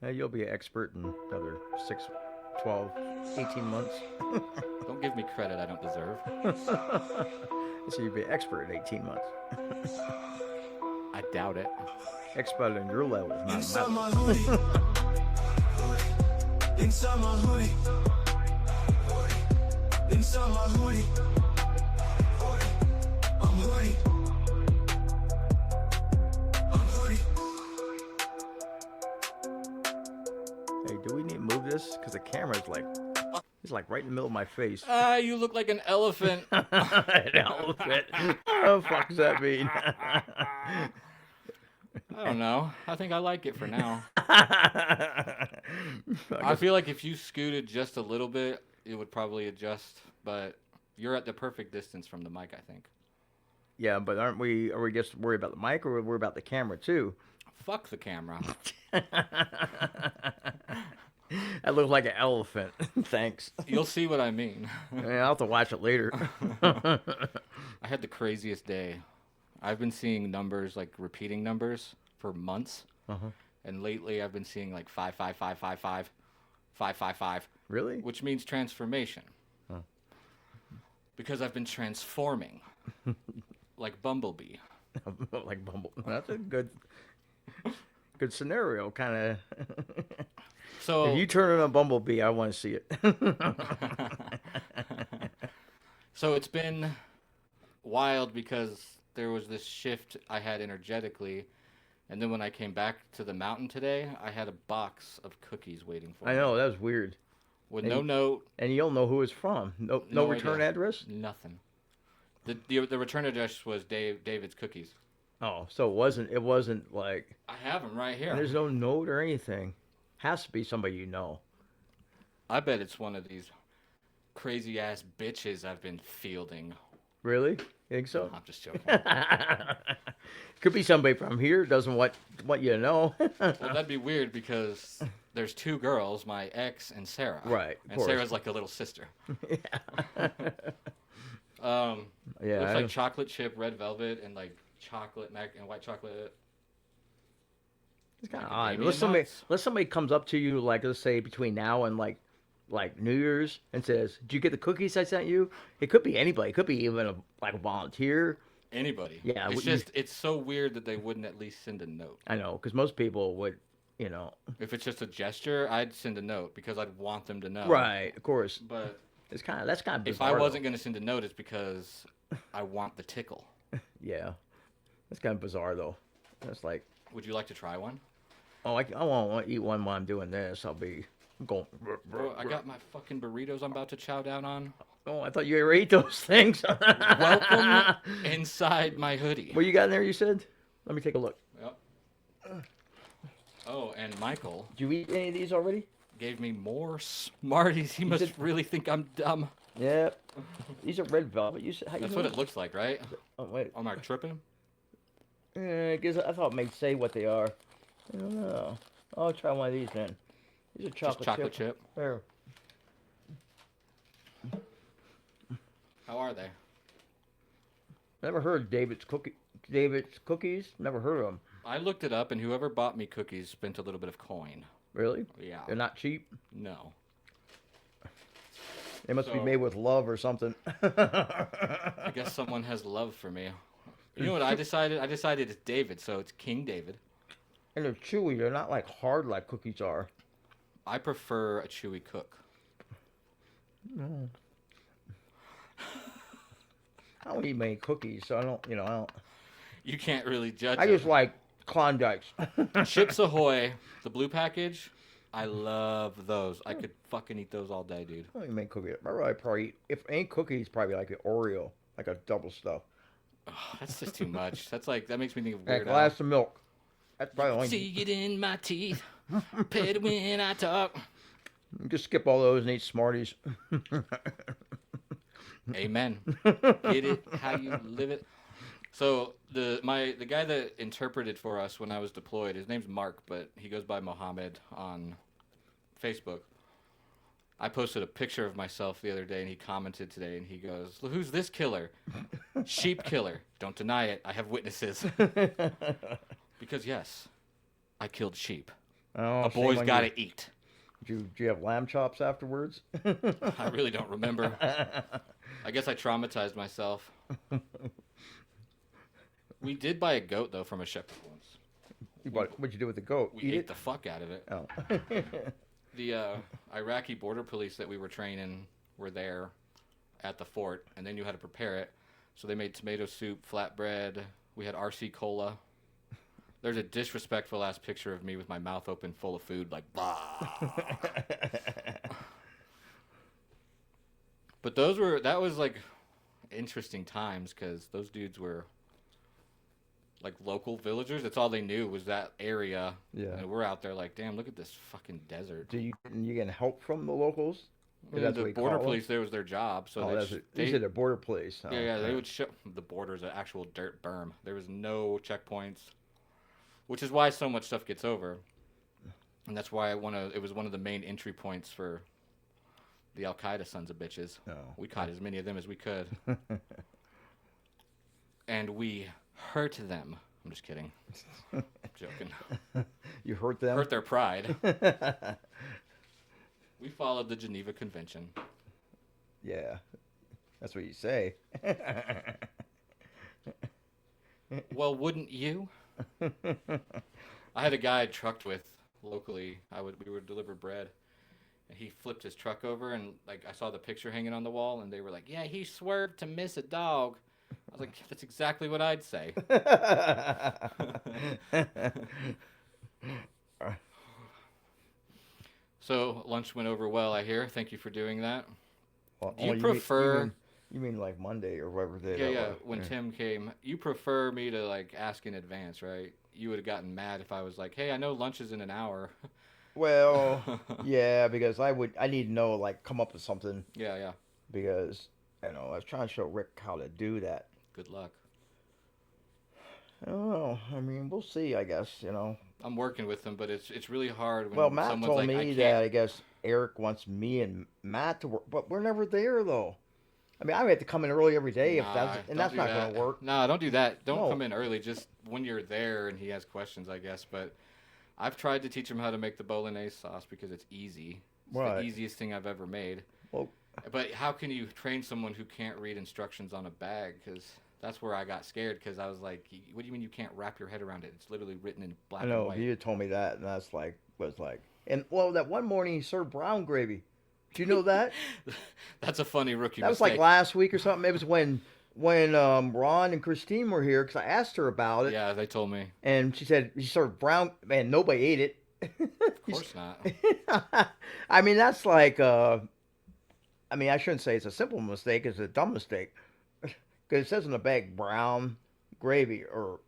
You'll be an expert in another 6, 12, 18 months. Don't give me credit I don't deserve. So you'll be an expert in 18 months. I doubt it. Expert on your level, not on my Inside my level. hoodie, inside my hoodie, inside my hoodie, I'm hoodie, I'm hoodie. Hey, do we need to move this? Because the camera's like, it's like right in the middle of my face. Ah, you look like an elephant. An elephant. What the fuck does that mean? I don't know. I think I like it for now. I I feel like if you scooted just a little bit, it would probably adjust, but you're at the perfect distance from the mic, I think. yeah, but aren't we? Are we just worried about the mic, or are we worried about the camera too? Fuck the camera. That looks like an elephant. Thanks. You'll see what I mean. Yeah, I'll have to watch it later. I had the craziest day. I've been seeing numbers, like repeating numbers, for months. Uh-huh. And lately I've been seeing like 55555, 555, Really? which means transformation. Huh. Because I've been transforming like Bumblebee. Like Bumble. That's a good scenario, kind of. So If you turn on a Bumblebee, I want to see it. so it's been wild because there was this shift I had energetically, and then when I came back to the mountain today, I had a box of cookies waiting for I me. know that was weird, With And no you- note, and you don't know who it's from. No No return idea. address. nothing. The return address was David's cookies. Oh, so it wasn't like I have them right here. there's no note or anything. Has to be somebody you know. I bet it's one of these crazy ass bitches I've been fielding. Really? You think so? I'm just joking. Could be somebody from here doesn't want you to know. Well, that'd be weird because there's two girls, my ex and Sarah. Right, of And course. Sarah's like a little sister. Yeah. Looks I- like chocolate chip, red velvet, and like chocolate mac and white chocolate. It's kind of Macadamia odd. nuts. Unless somebody comes up to you, like let's say between now and like New Year's, and says, "Did you get the cookies I sent you?" It could be anybody. It could be even a volunteer. Anybody. Yeah, It's what just, it's so weird that they wouldn't at least send a note. I know, because most people would, you know. If it's just a gesture, I'd send a note because I'd want them to know. Right, of course. But That's kind of if bizarre. I wasn't going to send a note, it's because I want the tickle. Yeah, that's kind of bizarre though. That's like, Would you like to try one? oh, I won't eat one while I'm doing this. I'm going. Bro, I got my fucking burritos I'm about to chow down on. Oh, I thought you ever ate those things. Welcome inside my hoodie. What you got in there? You said. Let me take a look. Yep. Oh, and Michael Did you eat any of these already? gave me more Smarties. He must did- really think I'm dumb. Yep. These are red velvet. You said. How you That's know? what it looks like, right? Oh wait. Am I tripping? I guess I thought it may say what they are. I don't know. I'll try one of these then. These are Just chocolate chip. There. How are they? Never heard of David's cookies. Never heard of them. I looked it up, and whoever bought me cookies spent a little bit of coin. Really? Yeah. They're not cheap. No. They must be So- made with love or something. I guess someone has love for me. You know what I decided? I decided it's David, so it's King David. And they're chewy. They're not like hard like cookies are. I prefer a chewy cook. I don't eat many cookies, so I don't. I don't. You can't really judge I it. just like Klondikes. Chips Ahoy, the blue package. I love those. I could fucking eat those all day, dude. I don't even make cookies. I really probably eat, if any cookies, probably like an Oreo, like a double stuff. That's just too much. That's like, that makes me think of And a Weird Al. glass of milk. That's probably only. See it in my teeth. Pay it when I talk. Just skip all those and eat Smarties. Amen. Get it how you live it. So the guy that interpreted for us when I was deployed, his name's Mark, but he goes by Mohammed on Facebook. I posted a picture of myself the other day, and he commented today, and he goes, "Who's this killer? Sheep killer. Don't deny it. I have witnesses." Because yes, I killed sheep. Oh, A shame boy's on got you. to eat. Did you have lamb chops afterwards? I really don't remember. I guess I traumatized myself. We did buy a goat though from a shepherd once. What'd you do with the goat? We Eat ate it? the fuck out of it. Oh. The Iraqi border police that we were training were there at the fort, and they knew how to prepare it. So they made tomato soup, flatbread. We had RC cola. There's a disrespectful ass picture of me with my mouth open, full of food, like bah. But that was like interesting times because those dudes were like local villagers. That's all they knew was that area. Yeah. And we're out there like, damn, look at this fucking desert. You get help from the locals? That's The what you border call them? police, there was their job. So Oh, they, these are the border police. Oh, yeah, they would show the border's an actual dirt berm. There was no checkpoints, which is why so much stuff gets over. And that's why it was one of the main entry points for the Al Qaeda sons of bitches. Oh. We caught as many of them as we could. And we hurt them. I'm just kidding. Joking. You hurt them? Hurt their pride. We followed the Geneva Convention. Yeah. That's what you say. Well, wouldn't you? I had a guy I trucked with locally. We would deliver bread. And he flipped his truck over and like I saw the picture hanging on the wall and they were like, "Yeah, he swerved to miss a dog." I was like, "That's exactly what I'd say." So lunch went over well, I hear. Thank you for doing that. Well, Do you prefer? You mean like Monday or whatever day Yeah, that yeah. was? When Tim came, you prefer me to like ask in advance, right? You would have gotten mad if I was like, "Hey, I know lunch is in an hour." Well, yeah, because I need to know, like, come up with something Yeah, yeah. because, I was trying to show Rick how to do that. Good luck. I don't know. I mean, we'll see, I guess, I'm working with them, but it's really hard when Well, Matt someone's told like, me I that can't. I guess Eric wants me and Matt to work, but we're never there, though. I mean, I have to come in early every day Nah, and don't that's do not that. going to work. Nah, don't do that. Don't No. come in early. Just when you're there and he has questions, I guess. But I've tried to teach him how to make the bolognese sauce because it's easy. It's the Right. easiest thing I've ever made. Well, But how can you train someone who can't read instructions on a bag? Because that's where I got scared. Because I was like, "What do you mean you can't wrap your head around it? It's literally written in black I and know, white." you told me that, and that's and, well, that one morning he served brown gravy. Do you know that? That's a funny rookie That was mistake. like last week or something. It was when Ron and Christine were here because I asked her about it, Yeah, they told me. and she said she served brown. Man, nobody ate it. Of course not. I mean, that's like. I mean, I shouldn't say it's a simple mistake. It's a dumb mistake because it says in the bag brown gravy or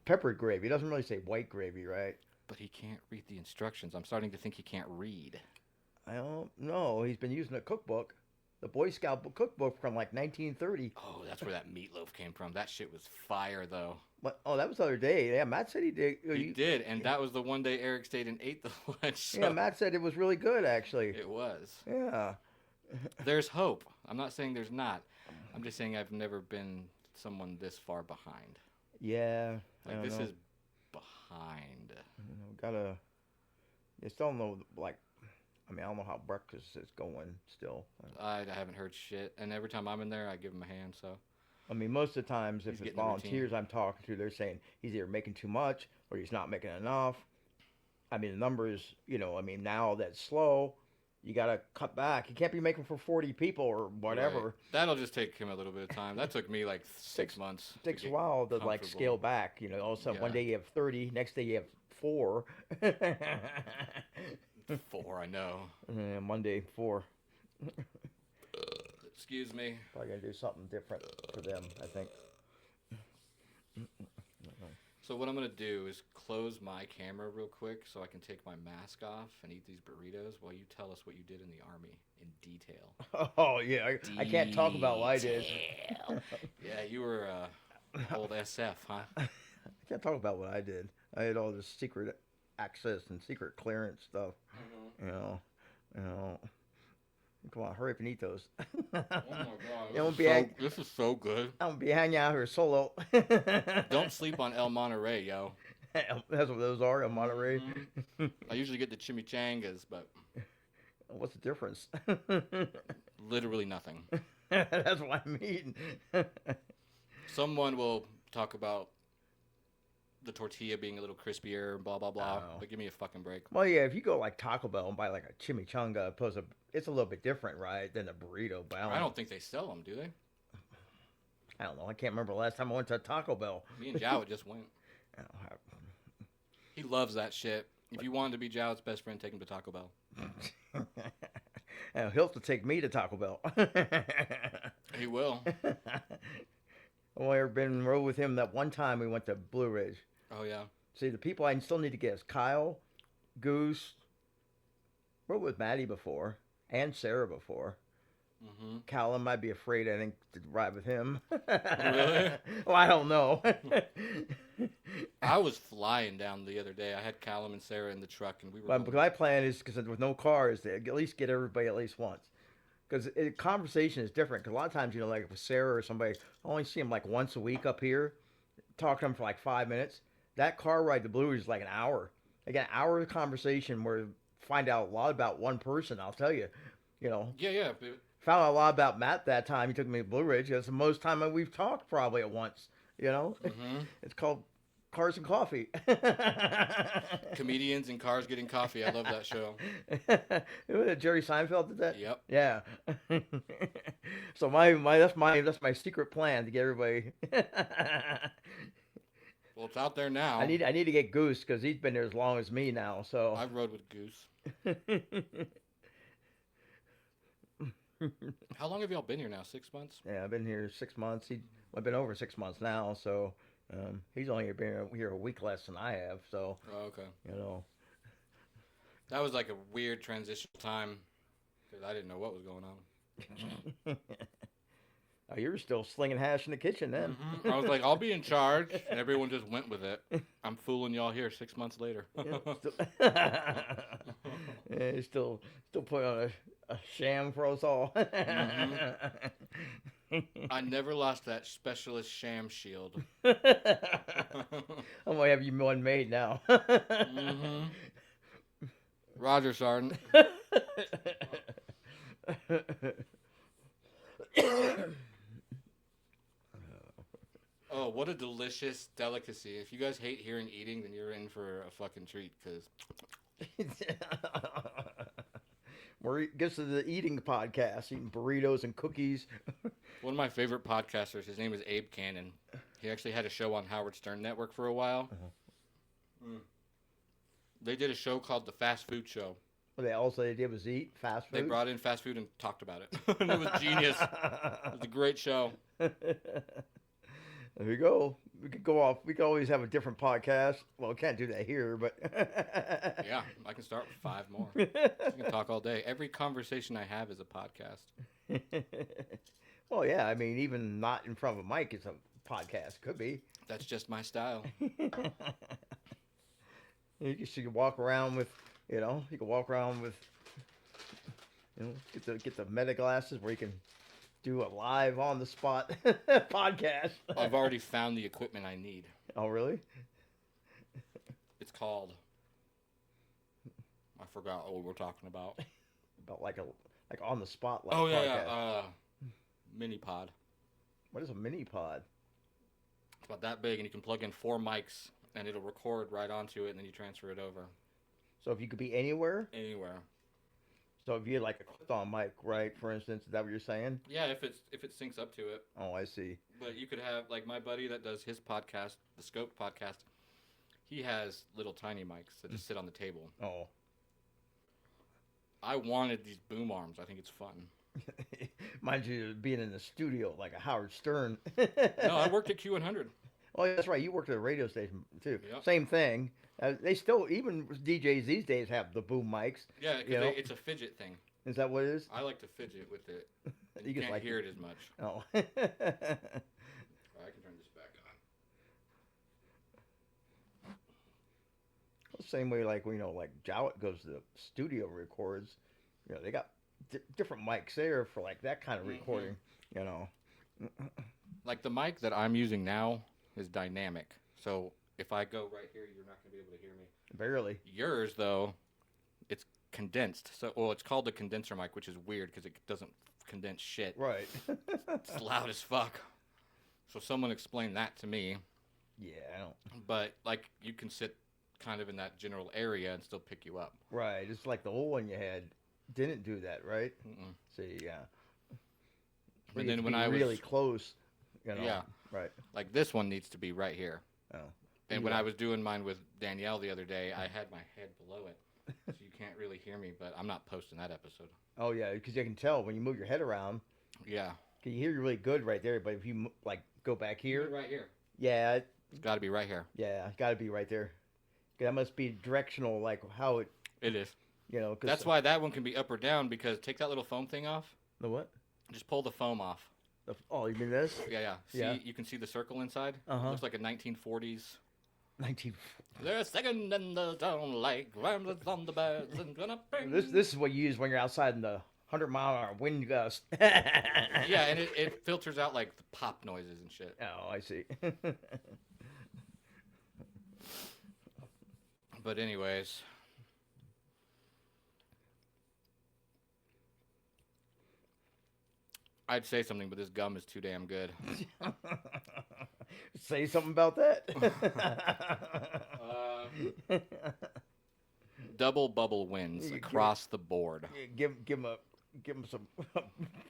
peppered gravy. It doesn't really say white gravy, right? But he can't read the instructions. I'm starting to think he can't read. I don't know. He's been using a cookbook, the Boy Scout cookbook from like 1930. Oh, that's where that meatloaf came from. That shit was fire, though. But, oh, that was the other day. Yeah, Matt said he did. He did, and that was the one day Eric stayed and ate the lunch. So Yeah, Matt said it was really good, actually. it was. Yeah. There's hope. I'm not saying there's not. I'm just saying I've never been someone this far behind. Yeah. I Like, don't this know. is behind. Gotta. I still don't know, like, I mean, I don't know how breakfast is going still. I haven't heard shit, and every time I'm in there, I give him a hand, so. I mean, most of the times, He's if it's getting the routine. volunteers I'm talking to, they're saying he's either making too much or he's not making enough. I mean, the numbers, I mean, now that's slow, you got to cut back. You can't be making for 40 people or whatever. Right. That'll just take him a little bit of time. That took me like 6 months. It takes to a get while to, like, comfortable. scale back. All of a sudden, one Yeah. day you have 30, next day you have 4. 4, I know. And Monday, 4. Excuse me. Probably going to do something different for them, I think. So what I'm gonna do is close my camera real quick so I can take my mask off and eat these burritos while you tell us what you did in the army in detail. Oh, yeah. I can't talk about what I did. Yeah, you were old SF, huh? I can't talk about what I did. I had all this secret access and secret clearance stuff. You know. Come on, hurry up and eat those. Oh my god, It won't be this is so good. I'm gonna be hanging out here solo. Don't sleep on El Monterrey, yo. That's what those are in Monterrey. I usually get the chimichangas, but What's the difference? literally nothing. That's what I mean. Someone will talk about the tortilla being a little crispier, blah blah blah. Oh. But give me a fucking break. Well, yeah, if you go like Taco Bell and buy like a chimichanga, it's a little bit different, right, than a burrito. But I don't think they sell them, do they? I don't know. I can't remember the last time I went to Taco Bell. Me and Jowett just went. I don't have- He loves that shit. If you wanted to be Jowett's best friend, take him to Taco Bell. He'll have to take me to Taco Bell. He will. I've only ever been in a row with him that one time we went to Blue Ridge. Oh yeah. See, the people I still need to get is Kyle, Goose, rode with Maddie before, and Sarah before. Mm-hmm. Callum might be afraid, I think, to ride with him. Really? Well, I don't know. I was flying down the other day. I had Callum and Sarah in the truck, and we were. But my plan is, because with no cars, to at least get everybody at least once. Because conversation is different. Because a lot of times, like with Sarah or somebody, I only see them like once a week up here, talk to them for like 5 minutes. That car ride to Blue Ridge is like an hour. Like an hour of conversation where you find out a lot about one person, I'll tell you. Yeah. Found out a lot about Matt that time. He took me to Blue Ridge. That's the most time we've talked probably at once. Mm-hmm. It's called Cars and Coffee. Comedians in cars getting coffee. I love that show. Jerry Seinfeld did that. Yep. Yeah. So that's my secret plan to get everybody. Well, it's out there now. I need to get Goose because he's been there as long as me now. So I've rode with Goose. How long have y'all been here now? 6 months? Yeah, I've been here 6 months. I've been over 6 months now. So he's only been here a week less than I have. So Oh, okay. That was like a weird transitional time because I didn't know what was going on. Oh, you were still slinging hash in the kitchen then. Mhm. I was like, I'll be in charge, and everyone just went with it. I'm fooling y'all here 6 months later. Yeah, he's still putting on a sham for us all. I never lost that specialist sham shield. I'm gonna have you one made now. Mm-hmm. Roger, Sergeant. Oh, what a delicious delicacy. If you guys hate hearing eating, then you're in for a fucking treat, because Gets to the eating podcast, eating burritos and cookies. one of my favorite podcasters, his name is Abe Cannon. He actually had a show on Howard Stern Network for a while. They did a show called The Fast Food Show. What they did was eat fast food. They brought in fast food and talked about it. And it was genius. It was a great show. There we go. We could go off. We could always have a different podcast. Well, we can't do that here, but Yeah, I can start with 5 more. I can talk all day. Every conversation I have is a podcast. Well, yeah. I mean, even not in front of a mic is a podcast. Could be. That's just my style. You can walk around with, you can walk around with, get the meta glasses where you can do a live on the spot podcast. I've already found the equipment I need. Oh, really? It's called. I forgot what we were talking about. About like on the spot. Oh podcast. yeah, mini pod. What is a mini pod? It's about that big, and you can plug in 4 mics, and it'll record right onto it, and then you transfer it over So if you could be anywhere. anywhere. So if you had like a clip-on mic, right? For instance, is that what you're saying? Yeah, if it syncs up to it. Oh, I see. But you could have, like, my buddy that does his podcast, the Scope podcast. He has little tiny mics that just sit on the table. Oh. I wanted these boom arms. I think it's fun. Mind you, being in the studio like a Howard Stern. No, I worked at Q100. Oh, that's right. You worked at a radio station too. Yep. Same thing. They still, even DJs these days, have the boom mics. Yeah, because it's a fidget thing. Is that what it is? I like to fidget with it. And you just can't like hear it as much. Oh. I can turn this back on. Same way, like like Jowett goes to the studio records. They got different mics there for like that kind of recording. Like the mic that I'm using now is dynamic. So if I go right here, you're not gonna be able to hear me. Barely. Yours though, it's condensed. So, well, it's called the condenser mic, which is weird because it doesn't condense shit. Right. It's loud as fuck. So someone explained that to me. Yeah, I don't. But like, you can sit kind of in that general area and still pick you up. Right. It's like the old one you had didn't do that, right? Mm-mm. See, yeah. And then when I really was close, you know. Yeah. Right. like this one needs to be right here. Oh. And when Yeah. I was doing mine with Danielle the other day, I had my head below it, so you can't really hear me. But I'm not posting that episode. Oh yeah, because you can tell when you move your head around. Yeah. You hear you really good right there, but if you like go back here, right here. yeah, It's got to be right here. yeah, got to be right there. That must be directional, like how it, It is. you know. Cause That's why that one can be up or down because take that little foam thing off. the what? Just pull the foam off. Oh, you mean this? Yeah, yeah. See, Yeah. you can see the circle inside. Uh-huh. Looks like a 1940s. 19. They're singing in the town like ramblers on the beds and gonna bring. This is what you use when you're outside in the 100-mile-an-hour wind gust. Yeah, and it filters out like the pop noises and shit. Oh, I see. But anyways, I'd say something, but this gum is too damn good. Say something about that. Double bubble wins You across the board. give him some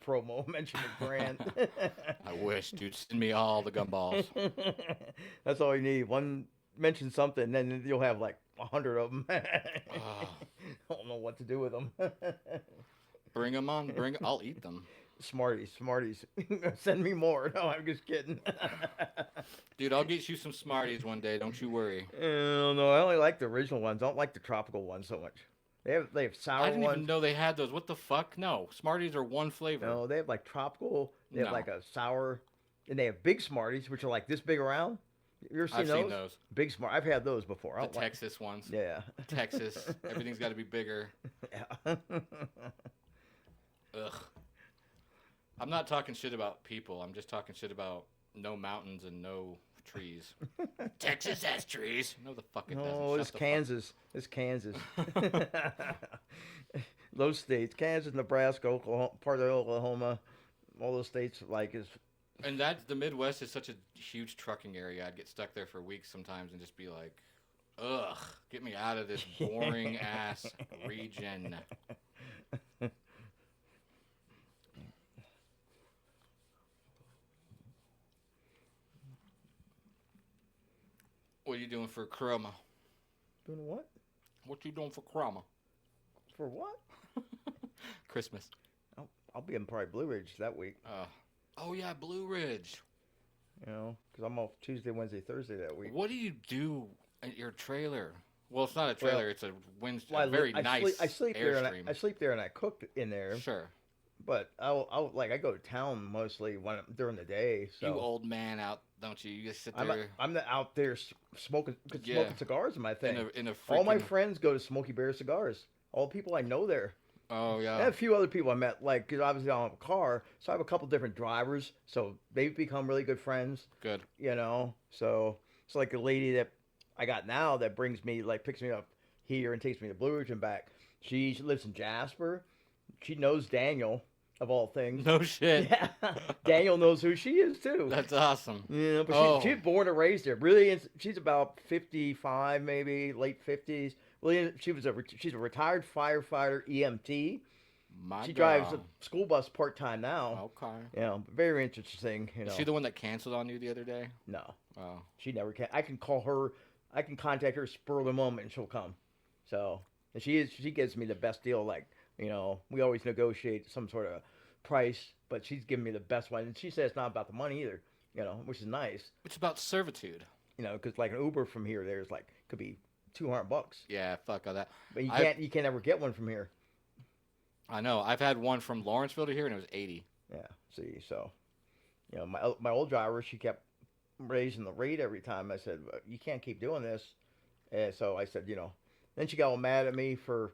promo. Mention the brand. I wish, dude. Send me all the gumballs. That's all you need. One mention something, then you'll have like 100 of them. Oh, Don't know what to do with them. bring them on. I'll eat them. Smarties. Send me more. No, I'm just kidding. Dude, I'll get you some Smarties one day. Don't you worry. No, I only like the original ones. I don't like the tropical ones so much. They have sour I didn't ones. even know they had those. What the fuck? No, Smarties are one flavor. No, they have like tropical. They have No. like a sour, and they have big Smarties, which are like this big around. You ever I've those? seen those. Big Smart. I've had those before. I The don't like. Texas ones. Yeah. Texas. Everything's got to be bigger. Yeah. Ugh. I'm not talking shit about people. I'm just talking shit about no mountains and no trees. Texas has trees. No, the fuck it doesn't. No, Shut it's the Kansas. It's Kansas. Those states, Kansas, Nebraska, Oklahoma, part of Oklahoma, all those states like is. fuck. And that's the Midwest is such a huge trucking area. I'd get stuck there for weeks sometimes and just be like, ugh, get me out of this boring ass region. What are you doing for Chroma? Doing what? What you doing for Chroma? For what? Christmas. I'll be in probably Blue Ridge that week. Oh yeah, Blue Ridge. You know, because I'm off Tuesday, Wednesday, Thursday that week. What do you do at your trailer? Well, it's not a trailer. Well, it's a Wednesday. Well, A very nice I sleep there, and Airstream. I sleep there, and I cook in there. Sure. But I go to town mostly during the day. So You old man out, don't you? You just sit I'm there out there smoking Yeah. cigars in my thing. in a All my freaking- friends go to Smoky Bear Cigars. All the people I know there. Oh I yeah. have a few other people I met, like, because obviously I don't have a car, so I have a couple different drivers, so they've become really good friends, Good. you know. So it's like a lady that I got now that brings me, like, picks me up here and takes me to Blue Ridge and back. She lives in Jasper. She knows Daniel, of all things. No shit. Yeah, Daniel knows who she is too. That's awesome. Yeah, but Oh. she's born and raised there. Really, she's about 55, maybe late 50s. Well, she's a retired firefighter, EMT. My She God. drives a school bus part time now. Okay. Yeah, very interesting. You know, Is she the one that canceled on you the other day? no, Oh. she never can. I can call her. I can contact her spur of the moment, and she'll come. So, and she gives me the best deal. Like, you know, we always negotiate some sort of price, but she's giving me the best one. And she says it's not about the money either. You know, which is nice. It's about servitude. You know, because like an Uber from here, there's like could be $200, Yeah, fuck all that. but you I've- can't ever get one from here. I know. I've had one from Lawrenceville to here, and it was 80. Yeah. See, so, you know, my old driver, she kept raising the rate every time. I said, you can't keep doing this. And so I said, you know, then she got all mad at me for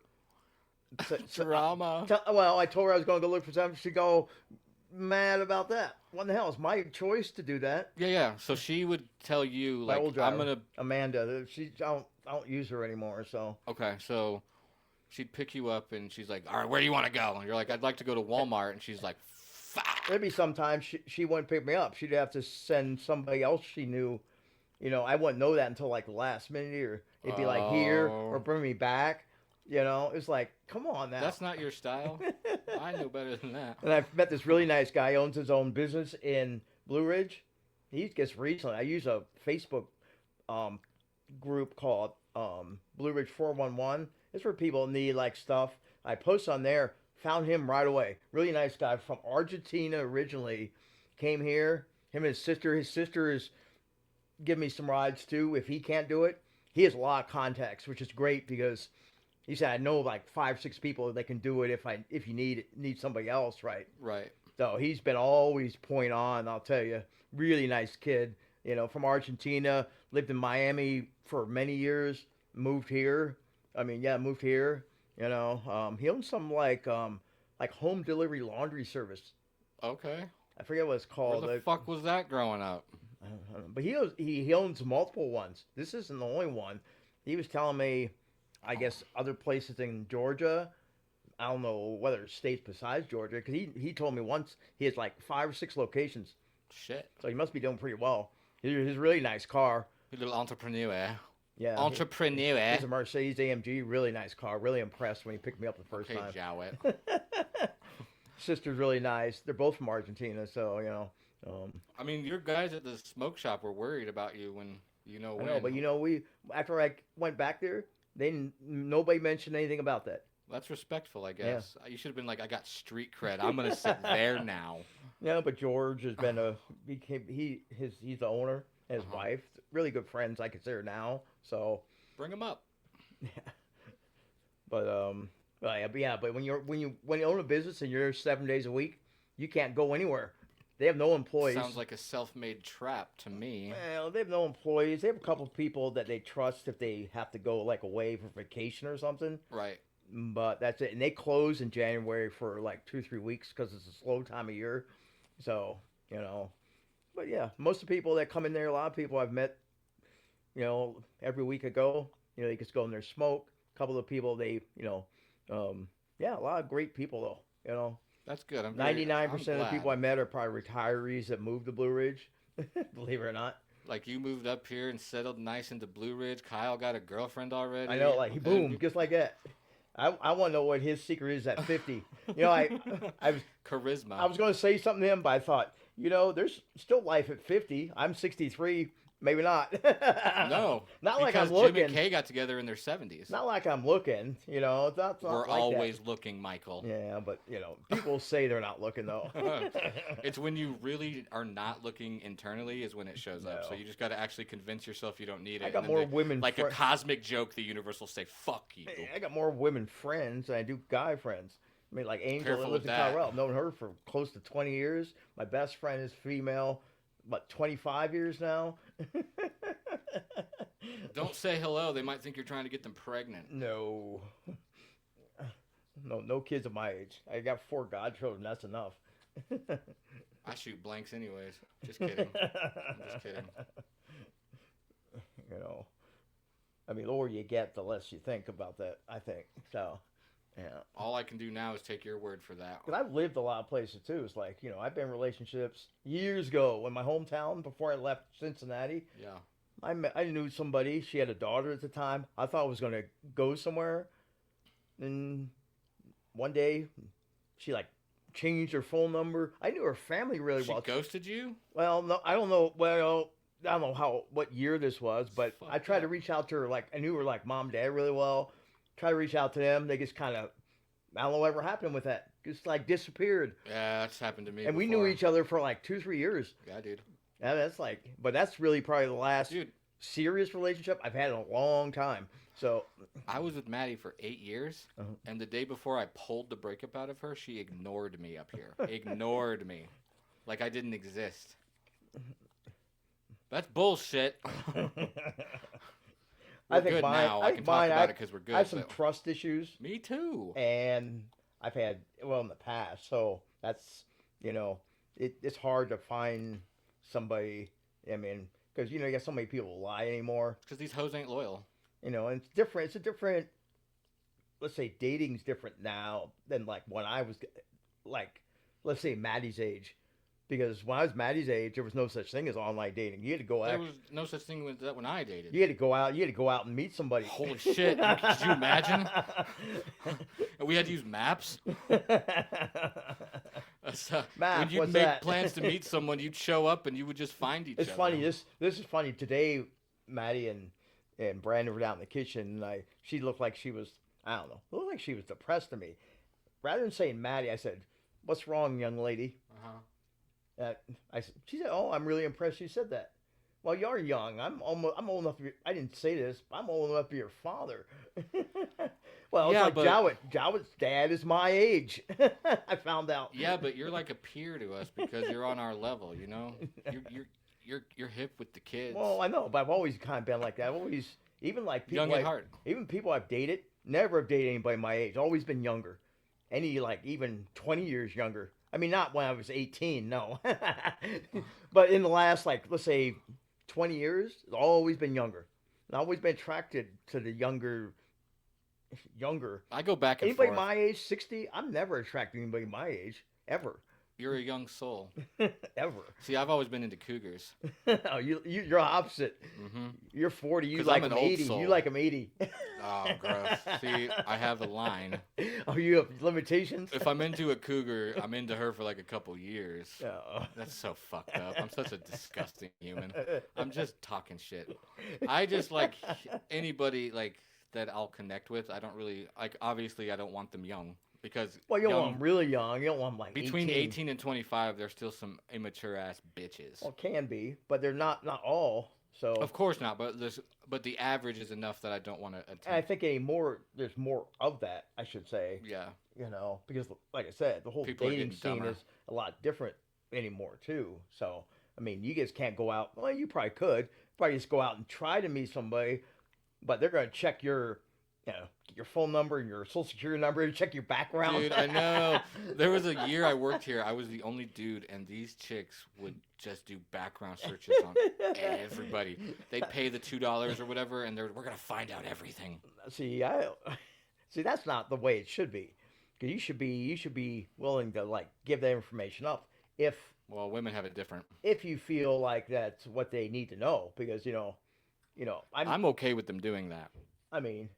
Drama. well, I told her I was going to go look for something. She go, mad about that. What the hell? It's my choice to do that. Yeah, yeah. So she would tell you My like, old I'm driver, gonna. Amanda. I don't use her anymore. So Okay, so she'd pick you up and she's like, all right, where do you want to go? And you're like, I'd like to go to Walmart. And she's like, there'd be fuck. sometimes she wouldn't pick me up. She'd have to send somebody else she knew. I wouldn't know that until like the last minute, or it'd be like here or Oh, bring me back. It's like, come on now. that's not your style. I know better than that. And I've met this really nice guy, owns his own business in Blue Ridge. He gets recently. I use a Facebook um, group called Blue Ridge 411. It's for people who need like stuff. I post on there. Found him right away. Really nice guy from Argentina originally. Came here. Him and his sister. His sister is giving me some rides too. If he can't do it, he has a lot of contacts, which is great because he said I know like 5, 6 people that can do it if you need somebody else, right? Right. So he's been always point on. I'll tell you, really nice kid. From Argentina, lived in Miami for many years, moved here. Moved here. He owns some like home delivery laundry service. Okay. I forget what it's Where called. the fuck was that growing up? I don't know. But he owns multiple ones. This isn't the only one. He was telling me, I guess other places in Georgia. I don't know whether states besides Georgia, because he told me once he has like 5 or 6 locations. Shit. So he must be doing pretty well. He's a really nice car. You little entrepreneur. Yeah. Entrepreneur. He's a Mercedes AMG, really nice car. Really impressed when he picked me up the first Okay, time. Jowett. Sister's really nice. They're both from Argentina, so I mean, your guys at the smoke shop were worried about you when I know, but we after I went back there, nobody mentioned anything about that. That's respectful, I guess. You should have been like, I got street cred. I'm gonna sit there now. Yeah, but George has been he's the owner and his wife, really good friends I consider now. So Bring him up. but but when you own a business and you're 7 days a week, you can't go anywhere. They have no employees. Sounds like a self-made trap to me. Well, they have no employees. They have a couple of people that they trust if they have to go like away for vacation or something. Right. But that's it. And they close in January for like 2, 3 weeks because it's a slow time of year. So but yeah, most of the people that come in there, a lot of people I've met, every week ago, they just go in there smoke. A couple of people a lot of great people though. That's good. 99% of the glad. people I met are probably retirees that moved to Blue Ridge. Believe it or not. Like you moved up here and settled nice into Blue Ridge. Kyle got a girlfriend already. I know, like And boom, just like that. I want to know what his secret is at 50. I was charisma. I was going to say something to him, but I thought, there's still life at 50. I'm 63. Maybe not. No, Not like because I'm looking. Jim and Kay got together in their 70s. Not like I'm looking. It's not We're like always that. looking, Michael. Yeah, but people say they're not looking though. It's when you really are not looking internally is when it shows up. No. So you just got to actually convince yourself you don't need it. I got and then more women like a fri- cosmic joke. The universe will say, "Fuck you." I got more women friends than I do guy friends. I mean, like Angel Careful that lives with in that. Colorado. I've known her for close to 20 years. My best friend is female, 25 years now. Don't say hello. They might think you're trying to get them pregnant. No. No kids of my age. I got 4 godchildren. That's enough. I shoot blanks anyways. Just kidding. Just kidding. I mean, the older you get, the less you think about that, I think. So, yeah. All I can do now is take your word for that. Because I've lived a lot of places, too. It's like, I've been in relationships years ago in my hometown before I left Cincinnati. Yeah. I knew somebody. She had a daughter at the time. I thought I was going to go somewhere. And one day, she, changed her phone number. I knew her family really She well. ghosted you? Well, no, I don't know. Well, I don't know what year this was, but I Fucked tried to up. reach out to her. I knew her mom, dad really well. Tried to reach out to them. They just kind of, I don't know what ever happened with that. Just disappeared. Yeah, that's happened to me And we before. knew each other for 2, 3 years. Yeah, dude. And but that's really probably the last Dude, serious relationship I've had in a long time. So, I was with Maddie for 8 years, Uh-huh. and the day before I pulled the breakup out of her, she ignored me up here. Ignored me. Like I didn't exist. That's bullshit. We're good now. I can talk about it because we're good. I have some but- trust issues, Me too. and I've had, in the past. So, that's You know, it's hard to find somebody. I mean, because you got so many people lie anymore. Because these hoes ain't loyal. And it's different. It's a different. Let's say dating's different now than like when I was like, let's say Maddie's age. Because when I was Maddie's age, there was no such thing as online dating. You had to go There out. was no such thing with that when I dated. You had to go out. You had to go out and meet somebody. Holy shit! Could you imagine? We had to use maps. Map, when you'd what's make that? plans to meet someone, you'd show up and you would just find each It's other. funny. This is funny. Today, Maddie and Brandon were down in the kitchen, and she looked like she was, I don't know, looked like she was depressed to me. Rather than saying Maddie, I said, "What's wrong, young lady?" She said, "Oh, I'm really impressed you said that." Well, you're young. I'm old enough to be, I didn't say this, but I'm old enough to be your father. Well, Yeah, it's like Jawed's dad is my age. I found out. Yeah, but you're like a peer to us because you're on our level. You know, you're hip with the kids. Well, I know, but I've always kind of been like that. I've always, even like people Young at heart. even people I've dated, never have dated anybody my age. Always been younger, like even 20 years younger. I mean, not when I was 18, no, but in the last like let's say 20 years, it's always been younger. And I've always been attracted to the younger. I go back and Anybody forth. my age, 60, I'm never attracted to anybody my age ever, You're a young soul. ever. See, I've always been into cougars. Oh, you're opposite. Mm-hmm. You're 40. You 'Cause like I'm them an old 80. soul. You like them 80. Oh, gross. See, I have a line. Oh, you have limitations? If I'm into a cougar, I'm into her for like a couple years. Oh. That's so fucked up. I'm such a disgusting human. I'm just talking shit. I just like anybody like that I'll connect with. I don't really like. Obviously, I don't want them young because Well, you don't want them really young. You don't want them like between 18. 18 and 25, there's still some immature ass bitches. Well, can be, but they're not all. So Of course not, but the average is enough that I don't want to and I attempt. think there's more of that, I should say. Yeah, Because like I said, the whole People are dating getting scene dumber. is a lot different anymore too. So I mean, you guys can't go out. Well, you probably could. Probably just go out and try to meet somebody, but they're gonna check your phone number and your social security number and check your background. dude, I know. There was a year I worked here. I was the only dude, and these chicks would just do background searches on everybody. They'd pay the $2 or whatever, and we're gonna find out everything. See, that's not the way it should be. Because you should be willing to like give that information up if Well, women have it different. you feel like that's what they need to know. Because I'm okay with them doing that. I mean,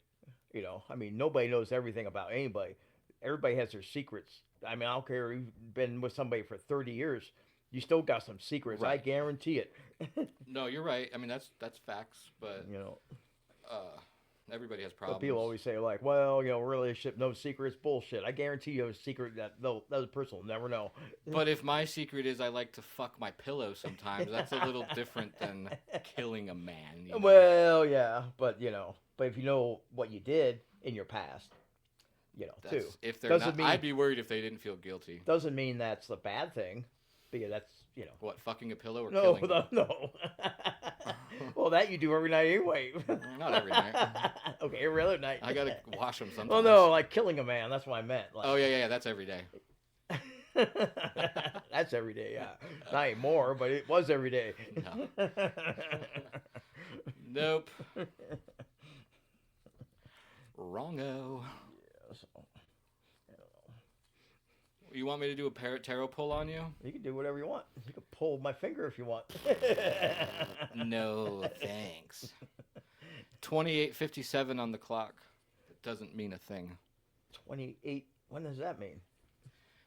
nobody knows everything about anybody. Everybody has their secrets. I mean, I don't care if you've been with somebody for 30 years. You still got some secrets. I Right. guarantee it. No, you're right. I mean, that's facts, but everybody has But problems. people always say like, well, relationship, no secrets, bullshit. I guarantee you have a secret that the other person will never know. But if my secret is I like to fuck my pillow sometimes, that's a little different than killing a man. You know? Well, yeah, but if you know what you did in your past, too. That's, if they're Doesn't not, mean- I'd be worried if they didn't feel guilty. Doesn't mean that's the bad thing, because that's What, fucking a pillow or no, killing? no. Well, that you do every night anyway. Not every night. Okay, every other night. I gotta wash them sometimes. Well, no, like killing a man. That's what I meant. Like, Oh yeah, that's every day. That's every day, yeah. Not anymore, but it was every day. No. Nope. Wrongo. So, You want me to do a tarot pull on you? you can do whatever you want. You can pull my finger if you want. No, thanks. 28:57 on the clock. It doesn't mean a thing. 28. When does that mean?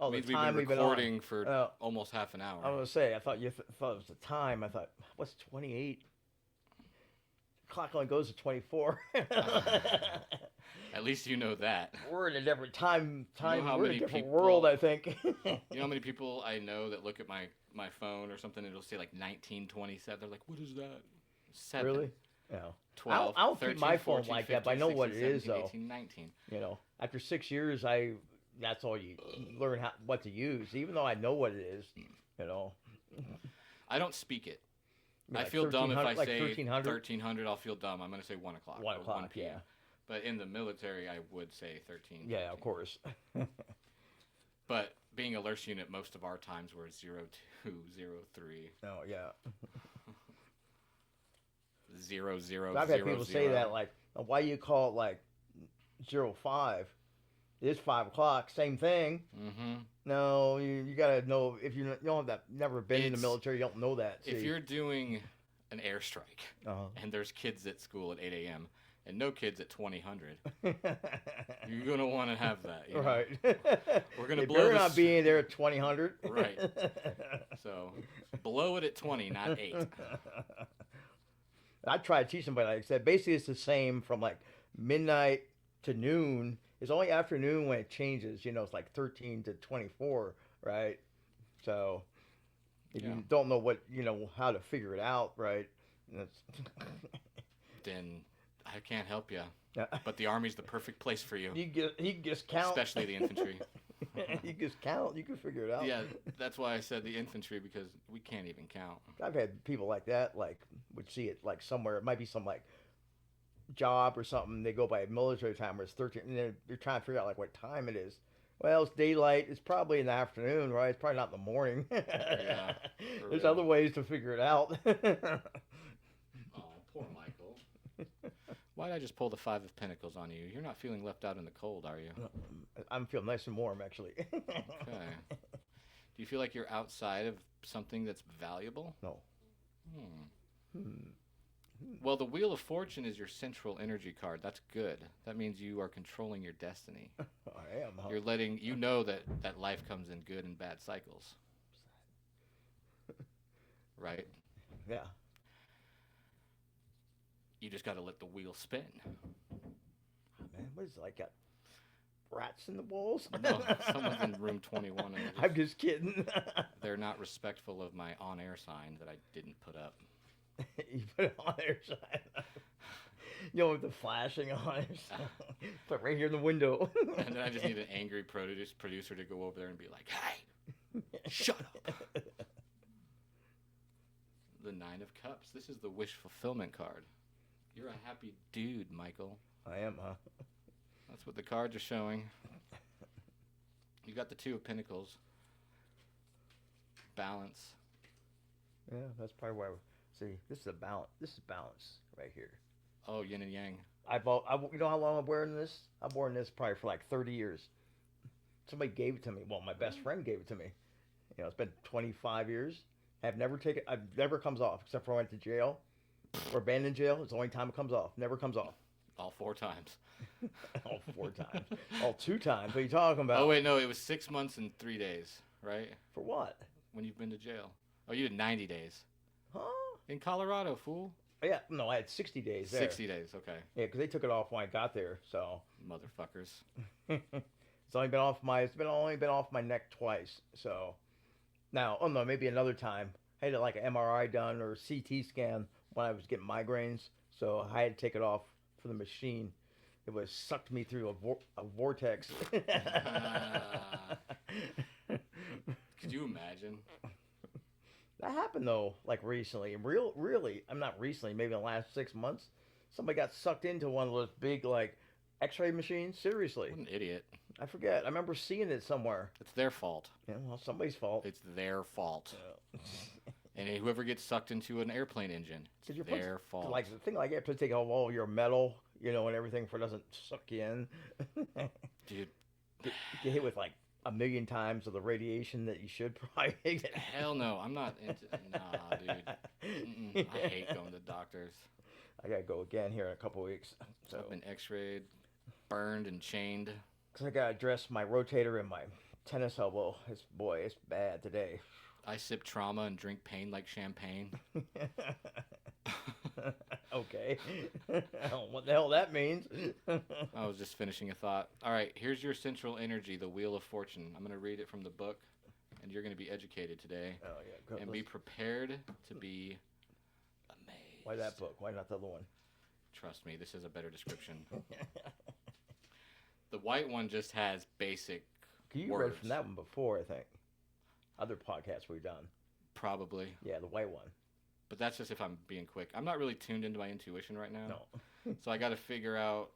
Oh, It the means we've time been we've been recording on. for Oh. almost half an hour. I was gonna say. I thought you thought it was the time. I thought, what's 28? Clock only goes to 24. At least you know that. We're in a different time. how We're in a many different people- world, I think. You know how many people I know that look at my phone or something and it'll say like 1927. They're like, what is that? 7. Really? Yeah. 12. I don't 13, keep my phone 14, like that, but I 15, know what 16, it is, 17, though. 18, 19. After 6 years, that's all you learn what to use. Even though I know what it is, I don't speak it. I Like feel dumb if I 1300 like say 1300? 1300. I'll feel dumb. I'm going to say 1 o'clock. 1 or o'clock, p.m. yeah. But in the military, I would say 13. Yeah, of course. But being a Lurch unit, most of our times were 0203. Oh yeah. 0000. I've had people say that like, why you call it like 05? It's 5 o'clock. Same thing. Mm-hmm. No, you gotta know if you don't have that. Never been in the military, you don't know that. If See. you're doing an airstrike Uh-huh. and there's kids at school at 8 a.m. and no kids at 2000, you're gonna want to have that. You know? Right. We're gonna They blow better this. not be in there at 2000. Right. So blow it at 20, not 8. I try to teach somebody, like I said, basically it's the same from like midnight to noon. It's only afternoon when it changes. You know, it's like 13 to 24, right? So if Yeah. you don't know how to figure it out, right? That's Then I can't help you. yeah. But the Army's the perfect place for you, You can just count. especially the infantry. You just count. You can figure it out. Yeah, that's why I said the infantry, because we can't even count. I've had people like that, like would see it like somewhere. It might be some like job or something. They go by a military time where it's 13, and they're trying to figure out like what time it is. Well, it's daylight. It's probably in the afternoon, right? It's probably not in the morning. Yeah, for There's real. other ways to figure it out. Oh, poor Michael. Why did I just pull the 5 of Pentacles on you? You're not feeling left out in the cold, are you? I'm feeling nice and warm, actually. Okay. Do you feel like you're outside of something that's valuable? No. Hmm. Well, the Wheel of Fortune is your central energy card. That's good. That means you are controlling your destiny. I am. Huh? You're letting you know that life comes in good and bad cycles. Right? Yeah. You just got to let the wheel spin. Man, what is it, like? Got rats in the walls? No, someone's in room 21 and I'm just kidding. they're not respectful of my on-air sign that I didn't put up. You put it on their side. You know, with the flashing on it. Put it right here in the window. And then I just need an angry producer to go over there and be like, "Hey, shut up." The 9 of Cups. This is the wish fulfillment card. You're a happy dude, Michael. I am, huh? That's what the cards are showing. You got the 2 of Pentacles. Balance. Yeah, that's probably why. See, this is a balance. This is balance right here. Oh, yin and yang. You know how long I'm wearing this? I've worn this probably for like 30 years. Somebody gave it to me. Well, my best friend gave it to me. You know, it's been 25 years. I've never comes off except for I went to jail or abandoned jail. It's the only time it comes off. Never comes off. All 4 times. All 4 times. All 2 times. What are you talking about? Oh, wait, no. It was 6 months and 3 days, right? For what? When you've been to jail. Oh, you did 90 days. Huh? In Colorado, fool. Yeah, no, I had 60 days there. 60 days, okay. Yeah, because they took it off when I got there. So Motherfuckers. it's only been off my neck twice. So now, oh no, maybe another time. I had like an MRI done or a CT scan when I was getting migraines. So I had to take it off for the machine. It was sucked me through a vortex. Could you imagine? That happened though, like recently. Really, I'm not recently. Maybe in the last 6 months, somebody got sucked into one of those big like X-ray machines. Seriously, What an idiot. I forget. I remember seeing it somewhere. It's their fault. Yeah, well, somebody's fault. It's their fault. Yeah. And whoever gets sucked into an airplane engine, it's 'Cause you're their fault. Like the thing, like you have to take off all your metal, you know, and everything for it doesn't suck you in. Dude, Get hit with like 1,000,000 times of the radiation that you should probably get. hell no. I'm not into... Nah, dude. Mm-mm. I hate going to doctors. I gotta go again here in a couple weeks. So, I've been x-rayed, burned, and chained. cause I gotta address my rotator and my tennis elbow. It's bad today. I sip trauma and drink pain like champagne. Okay. I don't know what the hell that means. I was just finishing a thought. All right, here's your central energy, the Wheel of Fortune. I'm going to read it from the book, and you're going to be educated today. Oh yeah. Go, And be prepared to be amazed. why that book? Why not the other one? Trust me, this is a better description. The white one just has basic You words. read from that one before, I think. Other podcasts we've done. Probably. Yeah, the white one. But that's just if I'm being quick. I'm not really tuned into my intuition right now. No. So I got to figure out.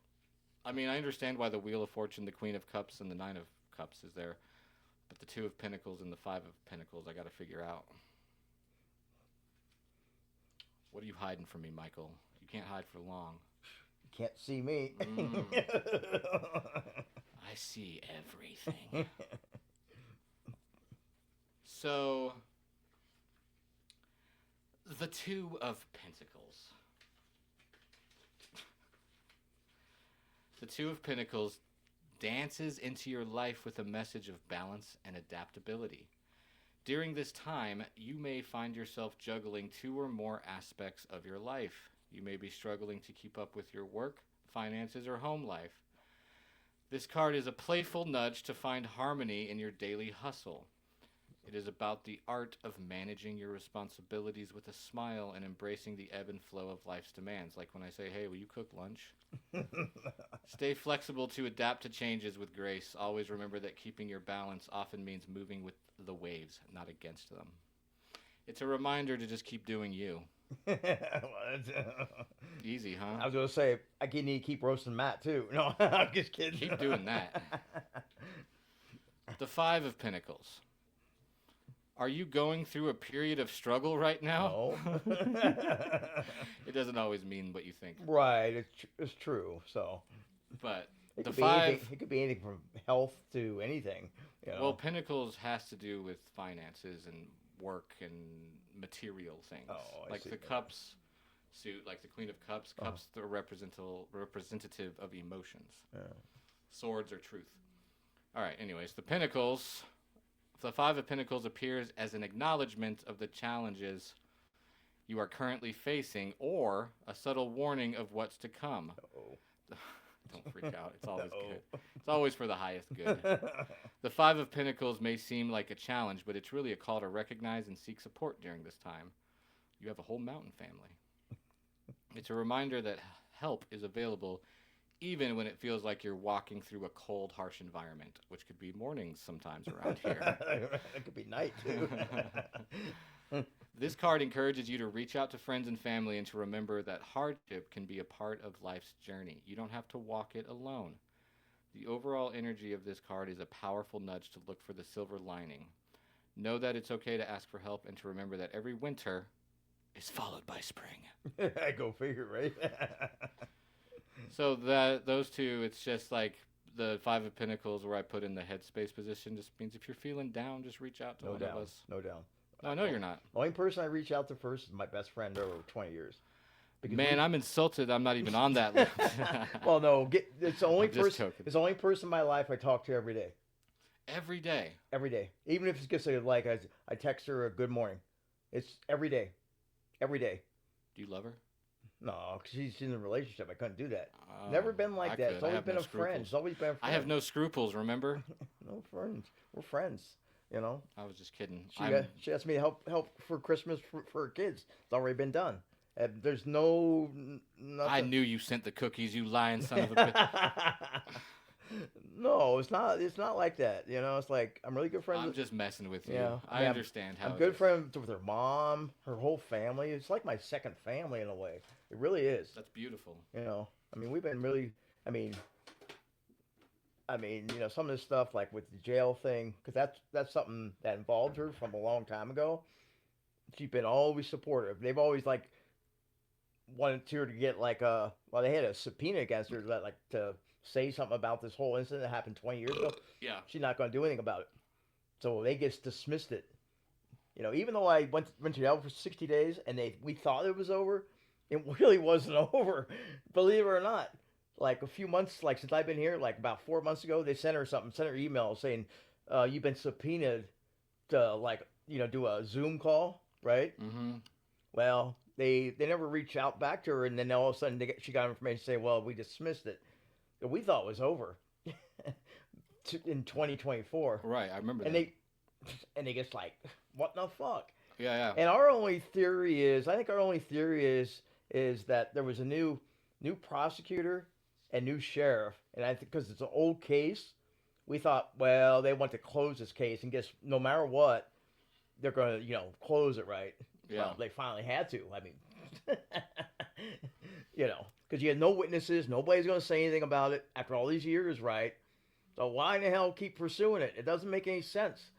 I mean, I understand why the Wheel of Fortune, the Queen of Cups, and the 9 of Cups is there. But the Two of Pentacles and the Five of Pentacles, I got to figure out. What are you hiding from me, Michael? You can't hide for long. You can't see me. I see everything. So, the Two of Pentacles. The Two of Pentacles dances into your life with a message of balance and adaptability. During this time, you may find yourself juggling two or more aspects of your life. You may be struggling to keep up with your work, finances, or home life. This card is a playful nudge to find harmony in your daily hustle. It is about the art of managing your responsibilities with a smile and embracing the ebb and flow of life's demands. Like when I say, hey, will you cook lunch? Stay flexible to adapt to changes with grace. Always remember that keeping your balance often means moving with the waves, not against them. It's a reminder to just keep doing you. Easy, huh? I was going to say, I need to keep roasting Matt, too. No, I'm just kidding. Keep doing that. The Five of Pentacles. Are you going through a period of struggle right now? No. It doesn't always mean what you think. Right, it's true. So, But it the could be five, anything, it could be anything from health to anything. You know? well, Pentacles has to do with finances and work and material things. Oh, I like see. the Cups suit, like the Queen of Cups. Cups are representative of emotions. Yeah. Swords are truth. All right. Anyways, the Pentacles. The Five of Pentacles appears as an acknowledgement of the challenges you are currently facing, or a subtle warning of what's to come. Oh. Don't freak out. It's always Uh-oh. good. It's always for the highest good. The Five of Pentacles may seem like a challenge, but it's really a call to recognize and seek support during this time. You have a whole mountain family. It's a reminder that help is available even when it feels like you're walking through a cold, harsh environment, which could be mornings sometimes around here. It could be night, too. This card encourages you to reach out to friends and family and to remember that hardship can be a part of life's journey. You don't have to walk it alone. The overall energy of this card is a powerful nudge to look for the silver lining. Know that it's okay to ask for help and to remember that every winter is followed by spring. Go figure, right? So those two, it's just like the Five of Pentacles where I put in the headspace position just means if you're feeling down, just reach out to No one doubt. of us. No doubt. No, I know you're not. The only person I reach out to first is my best friend over 20 years. Because Man, I'm insulted. I'm not even on that list. Well, no, it's the only I'm just person. joking. It's the only person in my life I talk to every day. Every day. Every day, even if it's just like I text her a good morning. It's every day. Every day. Do you love her? No, because she's in a relationship. I couldn't do that. Oh, Never been like I that. could. It's I always have been no a friend. scruples. It's always been a friend. I have no scruples, remember? No friends. We're friends. You know. I was just kidding. She asked me to help for Christmas for her kids. It's already been done. There's nothing. I knew you sent the cookies, you lying son of a bitch. No, it's not. It's not like that. You know, it's like I'm really good friends. I'm just messing with you. Yeah, I understand how I'm it good is. friends with her mom, her whole family. It's like my second family in a way. It really is. That's beautiful. You know, I mean, we've been really. I mean, you know, some of this stuff like with the jail thing, because that's something that involved her from a long time ago. She's been always supportive. They've always like wanted her to get like well, they had a subpoena against her that like to say something about this whole incident that happened 20 years ago. Yeah. She's not going to do anything about it. So they just dismissed it. You know, even though I went to jail for 60 days and we thought it was over, it really wasn't over. Believe it or not. Like a few months, like since I've been here, like about 4 months ago, they sent her email saying, you've been subpoenaed to like, you know, do a Zoom call, right? Mm-hmm. Well, they never reached out back to her, and then all of a sudden she got information to say, well, we dismissed it. That we thought was over in 2024. Right, I remember And that. they just like, what the fuck? Yeah. And our only theory is that there was a new prosecutor and new sheriff, and I think because it's an old case, we thought, well, they want to close this case, and guess no matter what, they're going to, you know, close it, right? Yeah. Well, they finally had to. I mean, you know, because you had no witnesses, nobody's going to say anything about it after all these years, right? So why in the hell keep pursuing it? It doesn't make any sense.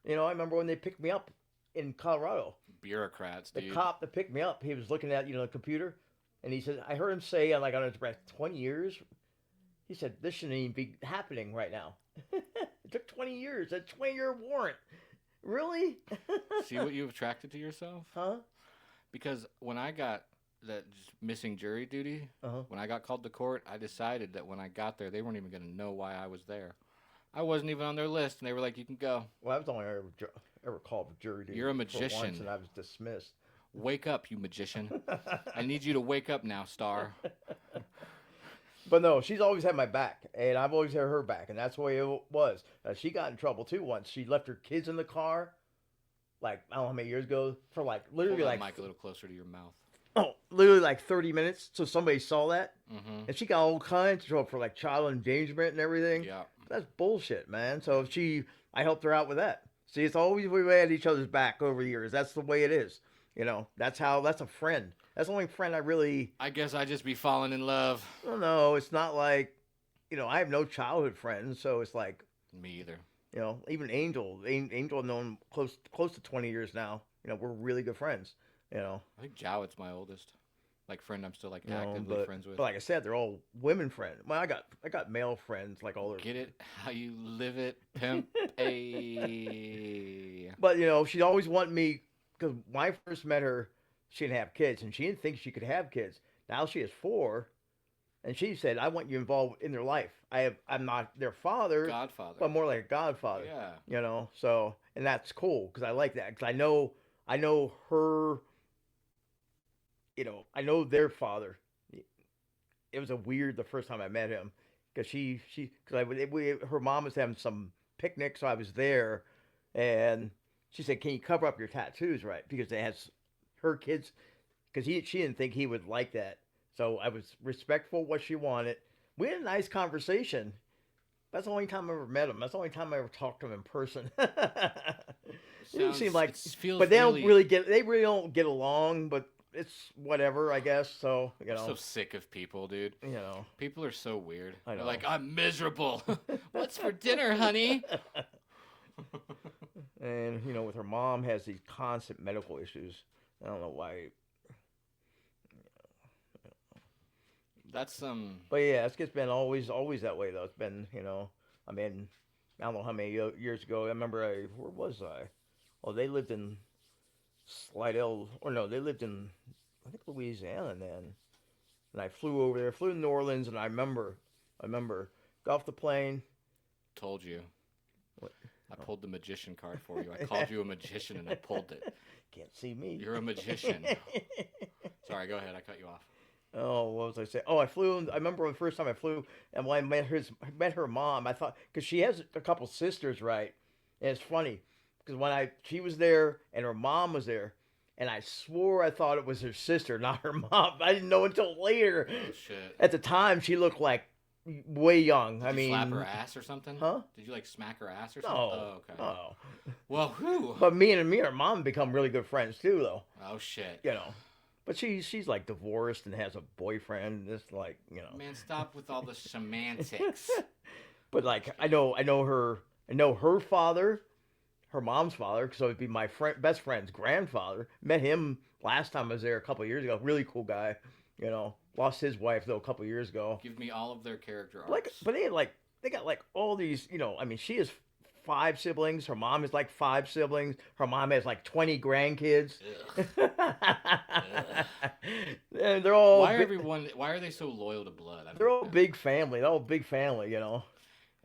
You know, I remember when they picked me up in Colorado. Bureaucrats, The dude. cop that picked me up, he was looking at the computer, and he said, I heard him say, like on his breath, 20 years. He said this shouldn't even be happening right now. It took 20 years. A 20-year warrant. Really? See what you've attracted to yourself? Huh? Because when I got that missing jury duty, Uh-huh. when I got called to court, I decided that when I got there, they weren't even going to know why I was there. I wasn't even on their list, and they were like, "You can go." Well, I was only ever called for jury duty. You're a for once, magician. and I was dismissed. Wake up, you magician. I need you to wake up now, Star. But no, she's always had my back, and I've always had her back, and that's the way it was. She got in trouble too once. She left her kids in the car, like I don't know how many years ago, for like literally Hold that like mic a little closer to your mouth. literally like 30 minutes. So somebody saw that, Mm-hmm. and she got all kinds of trouble for like child endangerment and everything. Yeah. That's bullshit, man. So I helped her out with that. See, it's always we had each other's back over the years. That's the way it is. You know, that's a friend. That's the only friend I really. I guess I just be falling in love. Well, no, it's not like, I have no childhood friends, so it's like, Me either. even Angel. Angel I've known close to 20 years now. We're really good friends. I think Jowett's my oldest. Like friend I'm still like You know, actively friends with. but like I said, they're all women friends. Well, I got male friends, like all their. Get it? How you live it, pimp? Ayy. But she always wanted me because when I first met her, she didn't have kids, and she didn't think she could have kids. Now she has 4, and she said, "I want you involved in their life. I'm not their father, Godfather. but more like a godfather." Yeah. So and that's cool because I like that because I know her. I know their father. It was a weird the first time I met him because her mom was having some picnic, so I was there, and she said, "Can you cover up your tattoos, right?" Because it has her kids, because she didn't think he would like that. So I was respectful of what she wanted. We had a nice conversation. That's the only time I ever met him. That's the only time I ever talked to him in person. It didn't seem like, It feels but they really, they really don't get along. But it's whatever, I guess. So I'm so sick of people, dude. People are so weird. I know. They're like, I'm miserable. What's for dinner, honey? And with her mom has these constant medical issues. I don't know why. That's But yeah, it's just been always that way though. It's been I mean, I don't know how many years ago. I remember where was I? Oh, they lived in Slidell, or no, they lived in I think Louisiana then. And I flew over there, flew to New Orleans, and I remember got off the plane. Told you. What? I pulled the magician card for you. I called you a magician and I pulled it. Can't see me. You're a magician. Sorry, go ahead. I cut you off. Oh, what was I saying? Oh, I flew. I remember the first time I flew, and when I met her mom, I thought because she has a couple sisters, right? And it's funny because when she was there and her mom was there, and I swore I thought it was her sister, not her mom. I didn't know until later. Oh shit! At the time, she looked like way young. Did you slap her ass or something? Huh? Did you like smack her ass or something? No. Oh, okay. Oh. Well, who? But me and her mom become really good friends too, though. Oh shit! But she's like divorced and has a boyfriend. Just like Man, stop with all the semantics. But like I know her father, her mom's father, so it'd be my best friend's grandfather. Met him last time I was there a couple of years ago. Really cool guy. Lost his wife though a couple of years ago. Give me all of their character arcs. But they got like all these. I mean, she has 5 siblings. Her mom has like 5 siblings. Her mom has like 20 grandkids. And they're all. Why are they so loyal to blood? They're all big family. They're all big family.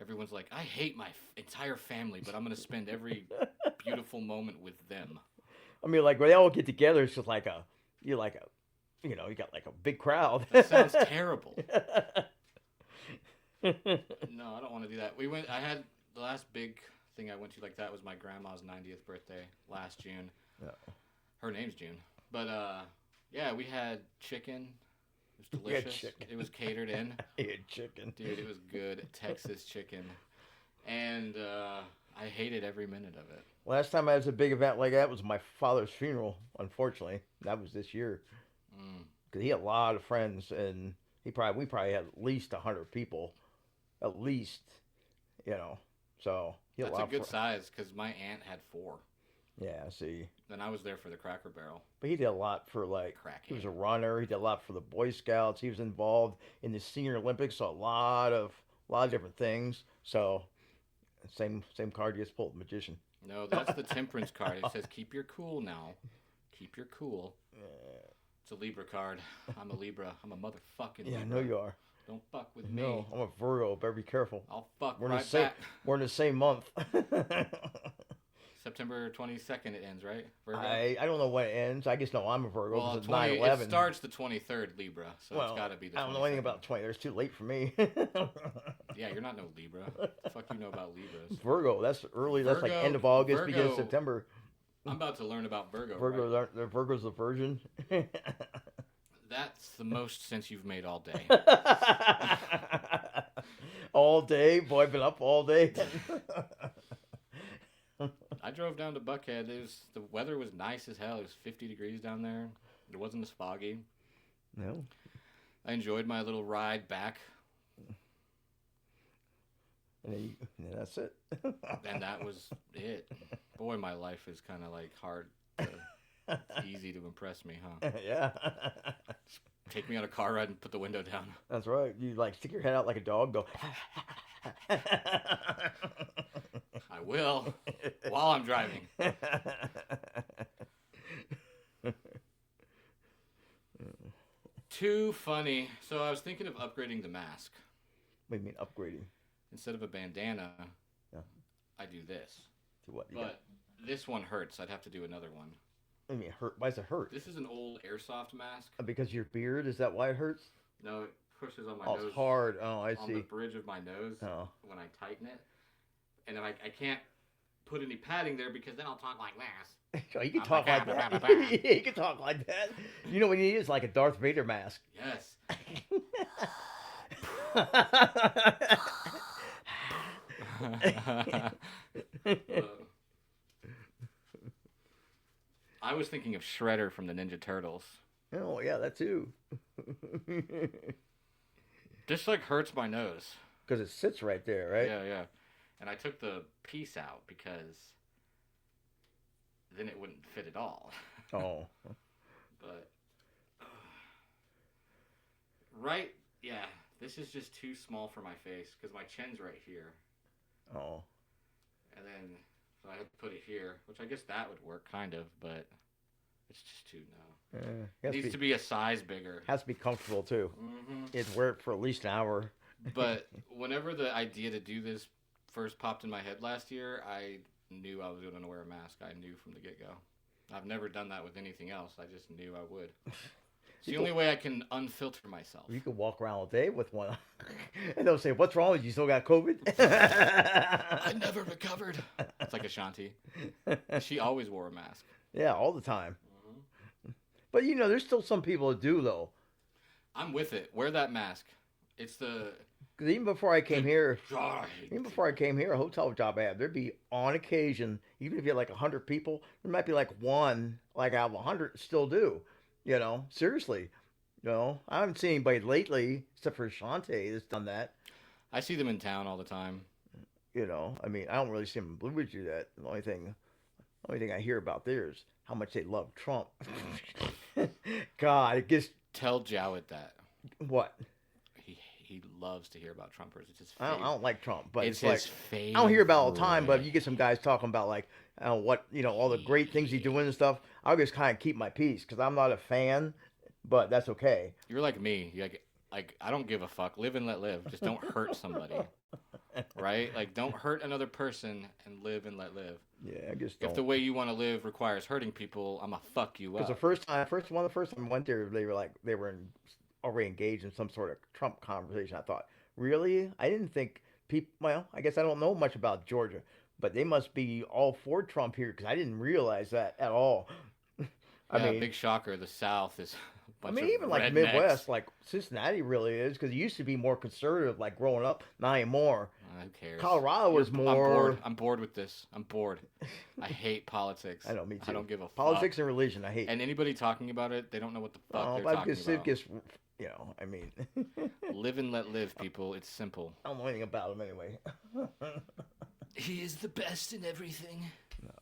Everyone's like, I hate my entire family, but I'm gonna spend every beautiful moment with them. I mean, like when they all get together, it's just like you got like a big crowd. That sounds terrible. No, I don't want to do that. I had the last big thing I went to like that was my grandma's 90th birthday last June. Yeah. Her name's June. But yeah, we had chicken. It was delicious. Chicken. It was catered in. I had chicken. Dude, it was good. Texas chicken. And I hated every minute of it. Last time I was at a big event like that was my father's funeral, unfortunately. That was this year. Because he had a lot of friends, and we probably had at least 100 people. At least. you know. So he did That's a lot good for, size because my aunt had 4. yeah. See, And I was there for the Cracker Barrel. but he did a lot for like he was Crackhead. a runner. He did a lot for the Boy Scouts. He was involved in the Senior Olympics. So a lot of different things. So same card you just pulled, magician. No, that's the temperance card. It says keep your cool now. Keep your cool. It's a Libra card. I'm a Libra. I'm a motherfucking Yeah, Libra. I know you are. Don't fuck with me. No, I'm a Virgo. Better be careful. I'll fuck We're in the right same. back. We're in the same month. September 22nd it ends, right? Virgo? I don't know when it ends. I guess no, I'm a Virgo Well, because it's 20, 9/11. it starts the 23rd Libra, so Well, it's got to be the 22nd. I don't know anything about 20. It's too late for me. Yeah, you're not no Libra. The fuck you know about Libras? Virgo. That's early. That's like Virgo- end of August, beginning of Virgo- September. I'm about to learn about Virgo. Virgos Right? aren't. The Virgo's the virgin. That's the most sense you've made all day. All day, boy, been up all day. I drove down to Buckhead. The weather was nice as hell. It was 50 degrees down there. It wasn't as foggy. No. I enjoyed my little ride back, And that's it. and that was it. Boy, my life is kind of like hard. Easy to impress me, huh? Yeah. Take me on a car ride and put the window down. That's right. You like stick your head out like a dog, go. I will while I'm driving. Too funny. So I was thinking of upgrading the mask. What do you mean upgrading? Instead of a bandana, Yeah. I do this. To what? But this one hurts. I'd have to do another one. What do you mean hurt? Why does it hurt? This is an old airsoft mask. Because your beard? Is that why it hurts? No, it pushes on my Oh, nose. it's hard. Oh, I on the see. bridge of my nose Oh. when I tighten it. And I can't put any padding there because then I'll talk like this. Oh, you can I'm talk like, like "Ah, that. bah, bah, bah." Yeah, you can talk like that. You know what you need is like a Darth Vader mask. Yes. I was thinking of Shredder from the Ninja Turtles. Oh yeah, that too. This like hurts my nose. Because it sits right there, right? Yeah, yeah. And I took the piece out because then it wouldn't fit at all. Oh. But right, yeah. This is just too small for my face because my chin's right here, Oh. and then so I had to put it here, which I guess that would work kind of, but it's just too no. Yeah. It needs to be a size bigger. Has to be comfortable too. Hmm It's wear it for at least an hour. But whenever the idea to do this first popped in my head last year, I knew I was going to wear a mask. I knew from the get-go. I've never done that with anything else. I just knew I would. It's the only way I can unfilter myself. You could walk around all day with one, and they'll say, "What's wrong with you? You still got COVID?" I never recovered. It's like Ashanti. She always wore a mask. Yeah, all the time. Mm-hmm. But you know, there's still some people that do though. I'm with it. Wear that mask. It's the... Because even before I came here, God, a hotel job I had, there'd be on occasion, even if you had like 100 people, there might be like one, like out of 100, still do. You know, seriously. You know, I haven't seen anybody lately, except for Shante, that's done that. I see them in town all the time. You know, I mean, I don't really see them in Blue Ridge do that. The only thing I hear about there is how much they love Trump. God, it gets Tell Jowett that. what? He loves to hear about Trumpers. It's his I favorite. don't like Trump, but It's it's his like favorite. I don't hear about it all the time. But you get some guys talking about like what all the great things he's doing and stuff. I'll just kind of keep my peace because I'm not a fan, but that's okay. You're like me. You're like I don't give a fuck. Live and let live. Just don't hurt somebody. Right? Like don't hurt another person and live and let live. Yeah, I just If the don't. way you want to live requires hurting people, I'm gonna fuck you Because up. the first time I went there, they were already engaged in some sort of Trump conversation. I thought, really? I didn't think people. Well, I guess I don't know much about Georgia, but they must be all for Trump here because I didn't realize that at all. I Yeah, mean, big shocker. The South is. A bunch of even like rednecks. Midwest, like Cincinnati really is because it used to be more conservative, like growing up. Not anymore. Who cares? Colorado was I'm more. bored. I'm bored with this. I'm bored. I hate politics. I know, me too. I don't give a fuck. Politics and religion, I hate. And anybody talking about it, they don't know what the fuck Oh, they're but talking it about. gets I mean, Live and let live, people. It's simple. I don't know anything about him anyway. No, He is the best in everything.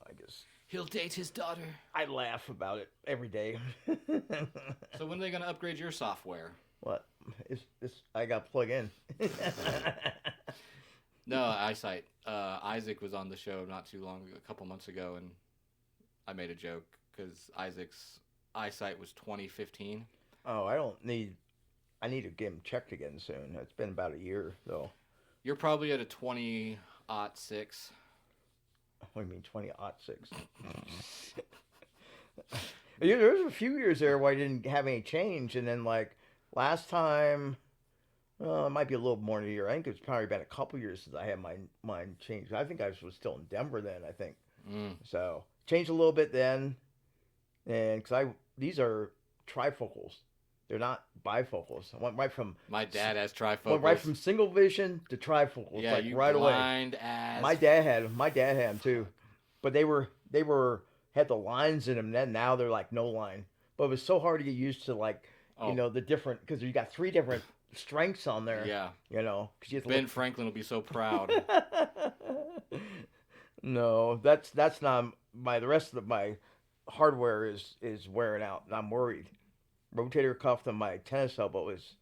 I guess He'll date his daughter. I laugh about it every day. So when are they gonna upgrade your software? What? It's I got to plug in. No, eyesight. Isaac was on the show not too long, a couple months ago, and I made a joke because Isaac's eyesight was 2015. Oh, I need to get him checked again soon. It's been about a year though. You're probably at a 20-06. What do you mean 2006? Yeah, there was a few years there where I didn't have any change, and then like last time, it might be a little more than a year. I think it's probably been a couple years since I had mine changed. I think I was still in Denver then. I think so. Changed a little bit then, and because these are trifocals, they're not bifocals. I went right from My dad has went trifocals. right from single vision to trifocals, Yeah, like you right away. blind ass. My dad had them. My dad had them too, but they had the lines in them. Then now they're like no line. But it was so hard to get used to, like Oh. the different, because you got three different strengths on there. Yeah. Because you have to Ben Franklin will be so proud. No, that's not my. The rest of my hardware is wearing out, and I'm worried. Rotator cuff on my tennis elbow is,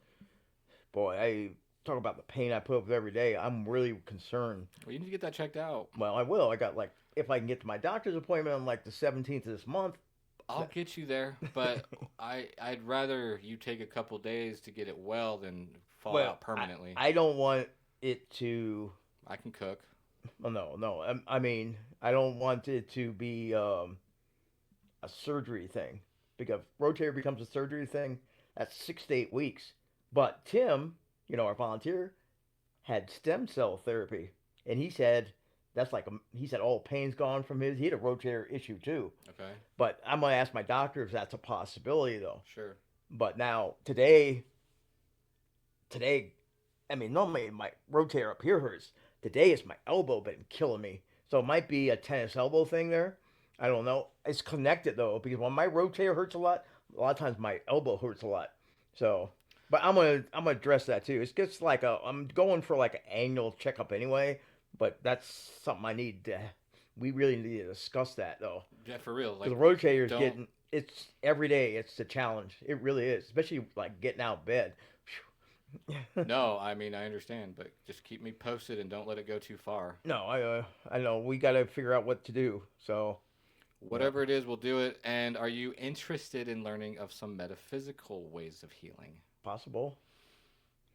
boy, I talk about the pain I put up with every day. I'm really concerned. Well, you need to get that checked out. Well, I will. I got, like, if I can get to my doctor's appointment on like the 17th of this month. I'll get you there, but I'd rather you take a couple days to get it well than fall out permanently. I don't want it to. I can cook. Well, no. I mean, I don't want it to be a surgery thing, because rotator becomes a surgery thing. That's 6 to 8 weeks. But Tim, our volunteer, had stem cell therapy, and he said that's like he said all pain's gone from his. He had a rotator issue too. Okay. But I'm gonna ask my doctor if that's a possibility though. Sure. But now today, I mean, normally my rotator up here hurts. Today it's my elbow been killing me. So it might be a tennis elbow thing there. I don't know. It's connected though, because when my rotator hurts a lot of times my elbow hurts a lot. So, but I'm gonna address that too. It's just like I'm going for like an annual checkup anyway. But that's something I need to. We really need to discuss that though. Yeah, for real. Because Like, the rotator is don't- getting. It's every day. It's a challenge. It really is, especially like getting out of bed. no, I mean I understand, but just keep me posted and don't let it go too far. No, I know we got to figure out what to do. So Whatever it is, we'll do it. And are you interested in learning of some metaphysical ways of healing? possible,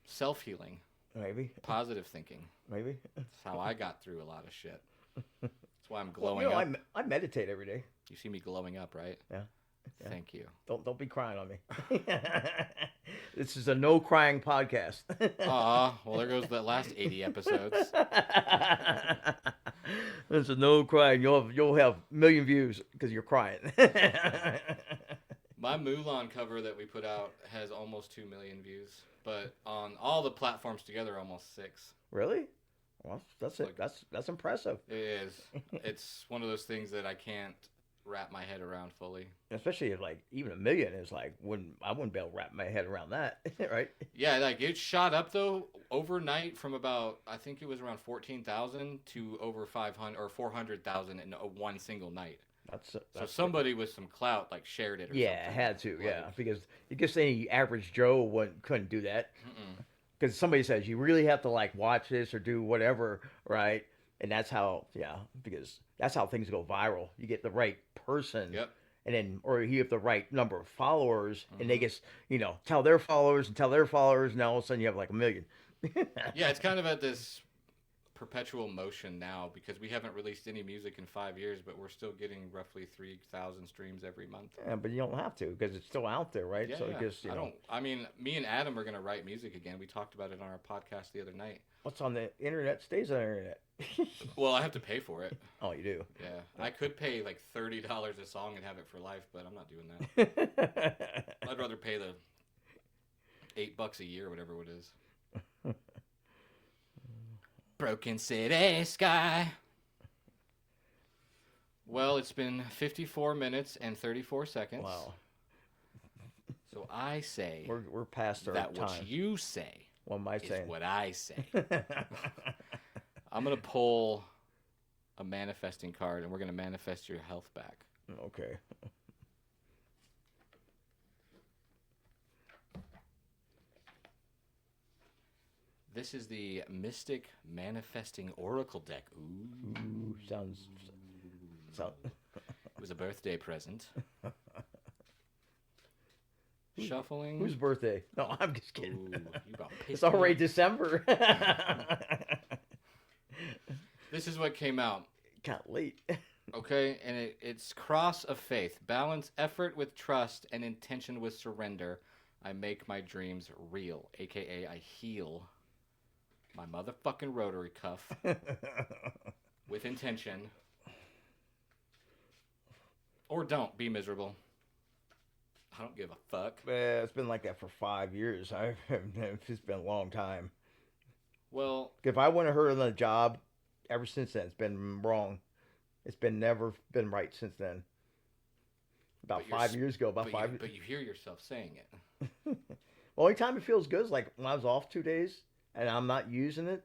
Self-healing, maybe, positive thinking. maybe. That's how I got through a lot of shit. That's why I'm Well, glowing up. I meditate every day. You see me glowing up, right? Yeah. Thank you. Don't be crying on me. This is a no crying podcast. Well, there goes the last 80 episodes. This is no crying. You'll have a million views because you're crying. My Mulan cover that we put out has almost 2 million views, but on all the platforms together, almost 6. Really? Well, that's it. Look. That's impressive. It is. It's one of those things that I can't wrap my head around fully. Especially if, like, even a million is like I wouldn't be able to wrap my head around that, right? Yeah, like it shot up though overnight from about, I think it was around 14,000 to over 500 or 400,000 in one single night. So So somebody with some clout like shared it or yeah, something. had to, yeah, Like, because I guess any average Joe couldn't do that. Because somebody says you really have to like watch this or do whatever, right? And that's how, because that's how things go viral. You get the right person, Yep. and then, or you have the right number of followers, and they just, tell their followers and tell their followers, and all of a sudden you have like a million. Yeah, it's kind of at this perpetual motion now because we haven't released any music in 5 years, but we're still getting roughly 3,000 streams every month. Yeah, but you don't have to because it's still out there, right? Yeah, So yeah. it just, I don't. I mean, me and Adam are gonna write music again. We talked about it on our podcast the other night. what's on the internet stays on the internet. Well, I have to pay for it. Oh, you do. Yeah, I could pay like $30 a song and have it for life, but I'm not doing that. I'd rather pay the $8 a year, or whatever it is. Broken City Sky. Well, it's been 54 minutes and 34 seconds. Wow. So So I say We're past our that time. what you say What am I is saying? what I say. I'm gonna pull a manifesting card, and we're gonna manifest your health back. Okay. This is the Mystic Manifesting Oracle deck. Ooh, sounds. It was a birthday present. Shuffling. Whose birthday? No, I'm just kidding. Ooh, you about It's pissed me already off. December. This is what came out. Got late. Okay, and it's cross of faith. Balance effort with trust and intention with surrender. I make my dreams real, aka I heal my motherfucking rotary cuff with intention. Or don't be miserable. I don't give a fuck. It's been like that for 5 years. It's been a long time. Well, If I wouldn't have heard on the job, ever since then, it's been wrong. It's been never been right since then. About But you're 5 years ago. About five. but you hear yourself saying it. Only time it feels good is like when I was off 2 days and I'm not using it.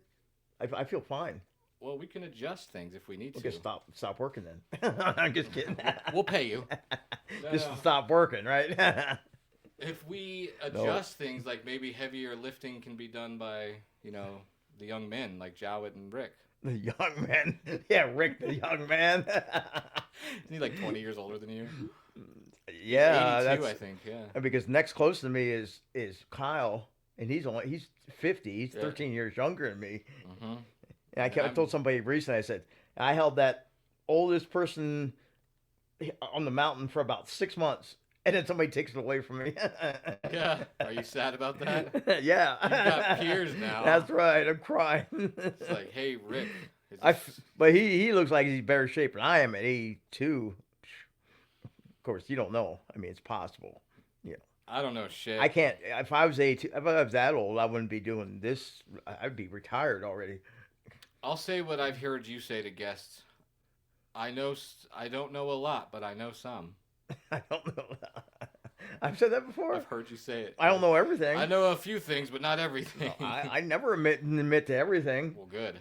I feel fine. Well, we can adjust things if we need We'll to. just stop working then. I'm just kidding. We'll pay you. Just No. to stop working, right? If we adjust things, like maybe heavier lifting can be done by, the young men like Jowett and Rick. The young man. Yeah, Rick, the young man. Isn't he like 20 years older than you? Yeah, 82, that's I think, yeah. because next close to me is Kyle, and he's 50. He's Yeah. 13 years younger than me. Mm-hmm. And I told somebody recently, I said, I held that oldest person on the mountain for about 6 months, and then somebody takes it away from me. Yeah. Are you sad about that? Yeah. You've got peers now. That's right. I'm crying. It's like, hey, Rick. is I, this- but he looks like he's better shape than I am at 82. Of course, you don't know. I mean, it's possible. I don't know shit. I can't. If I was 82, if I was that old, I wouldn't be doing this. I'd be retired already. I'll say what I've heard you say to guests. I don't know a lot, but I know some. I don't know. I've said that before. I've heard you say it. I don't know everything. I know a few things, but not everything. I never admit to everything. Well, good.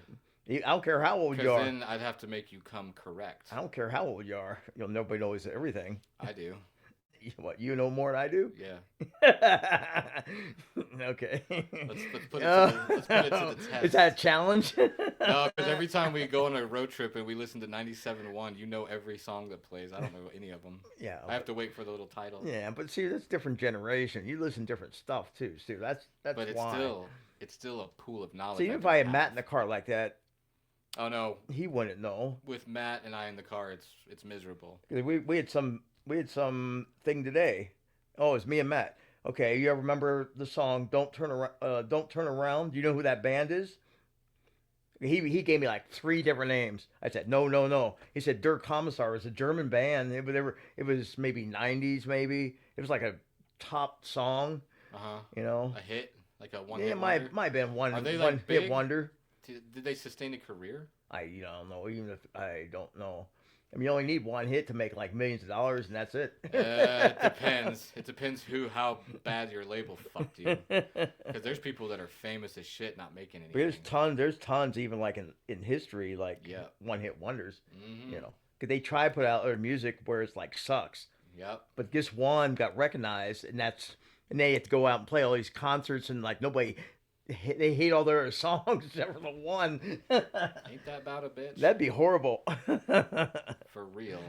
I don't care how old you Because are. then I'd have to make you come correct. I don't care how old you are. Nobody knows everything. I do. What, you know more than I do? Yeah. Okay. Let's put it to the test. Is that a challenge? No, because every time we go on a road trip and we listen to 97.1, you know every song that plays. I don't know any of them. Yeah. I have to wait for the little title. Yeah, but see, that's different generation. You listen to different stuff too, Stu. That's But it's why. still a pool of knowledge. See, even if don't I had have. Matt in the car like that, Oh no, he wouldn't know. with Matt and I in the car, it's miserable. 'Cause we had some thing today. Oh, it's me and Matt. Okay, you ever remember the song "Don't Turn Around"? Don't Turn Around. Do you know who that band is? He gave me like 3 different names. I said no. He said Dirk Commissar was a German band. It was maybe 90s maybe. It was like a top song. Uh huh. You know. A hit, like a one. Yeah, hit it wonder? might have been one Are they, one like, hit big? wonder. Did they sustain a career? I don't know. Even if I don't know. I mean, you only need one hit to make like millions of dollars, and that's it. It depends. It depends how bad your label fucked you. Because there's people that are famous as shit not making anything. There's tons even like in history, like Yeah. one hit wonders. Mm-hmm. You know, because they try to put out their music where it's like sucks, Yep. but this one got recognized, and they have to go out and play all these concerts, and like nobody, they hate all their songs except for the one. Ain't that about a bitch? That'd be horrible. For real.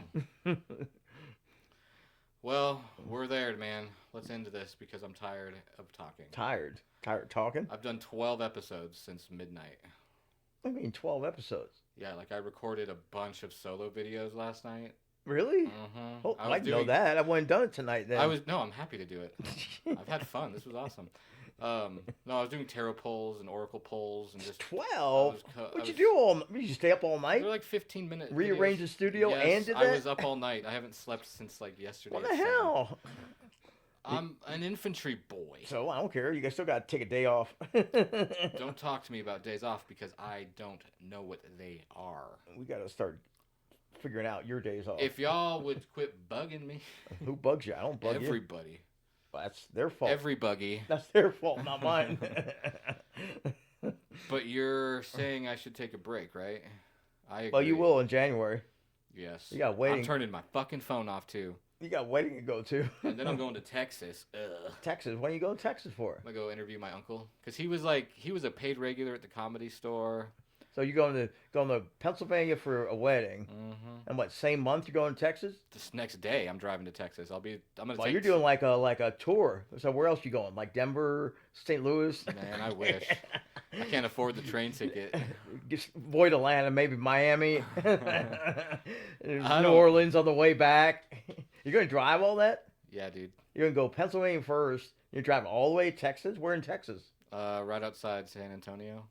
Well, we're there, man. Let's end this because I'm tired of talking. Tired of talking. I've done 12 episodes since midnight. I mean, 12 episodes. Yeah, like I recorded a bunch of solo videos last night. Really? Mm-hmm. Oh, I know that. I wouldn't done it tonight then. I'm happy to do it. I've had fun. This was awesome. No, I was doing tarot polls and oracle polls and just 12. What'd you do Did you stay up all night? They're like 15-minute. Rearrange the studio yes, and did that? I was up all night. I haven't slept since like yesterday. What at the 7. hell? I'm an infantry boy. So I don't care. You guys still got to take a day off. Don't talk to me about days off because I don't know what they are. We got to start figuring out your days off. If y'all would quit bugging me, Who bugs you? I don't bug you. everybody. That's their fault. every buggy. That's their fault, not mine. But you're saying I should take a break, right? I agree. Well, you will in January. Yes. You got waiting. I'm turning my fucking phone off too. You got wedding to go to. And then I'm going to Texas. Ugh. Texas. When you go to Texas for? I'm gonna go interview my uncle because he was a paid regular at the Comedy Store. So you're going to Pennsylvania for a wedding, and what? Same month you're going to Texas? This next day I'm driving to Texas. I'm gonna. Well, take you're doing like a tour. So where else you going? Like Denver, St. Louis? Man, I wish. I can't afford the train ticket. Just avoid Atlanta, maybe Miami, I New don't- Orleans on the way back. You're going to drive all that? Yeah, dude. You're going to go Pennsylvania first. You're driving all the way to Texas? Where in Texas? Right outside San Antonio.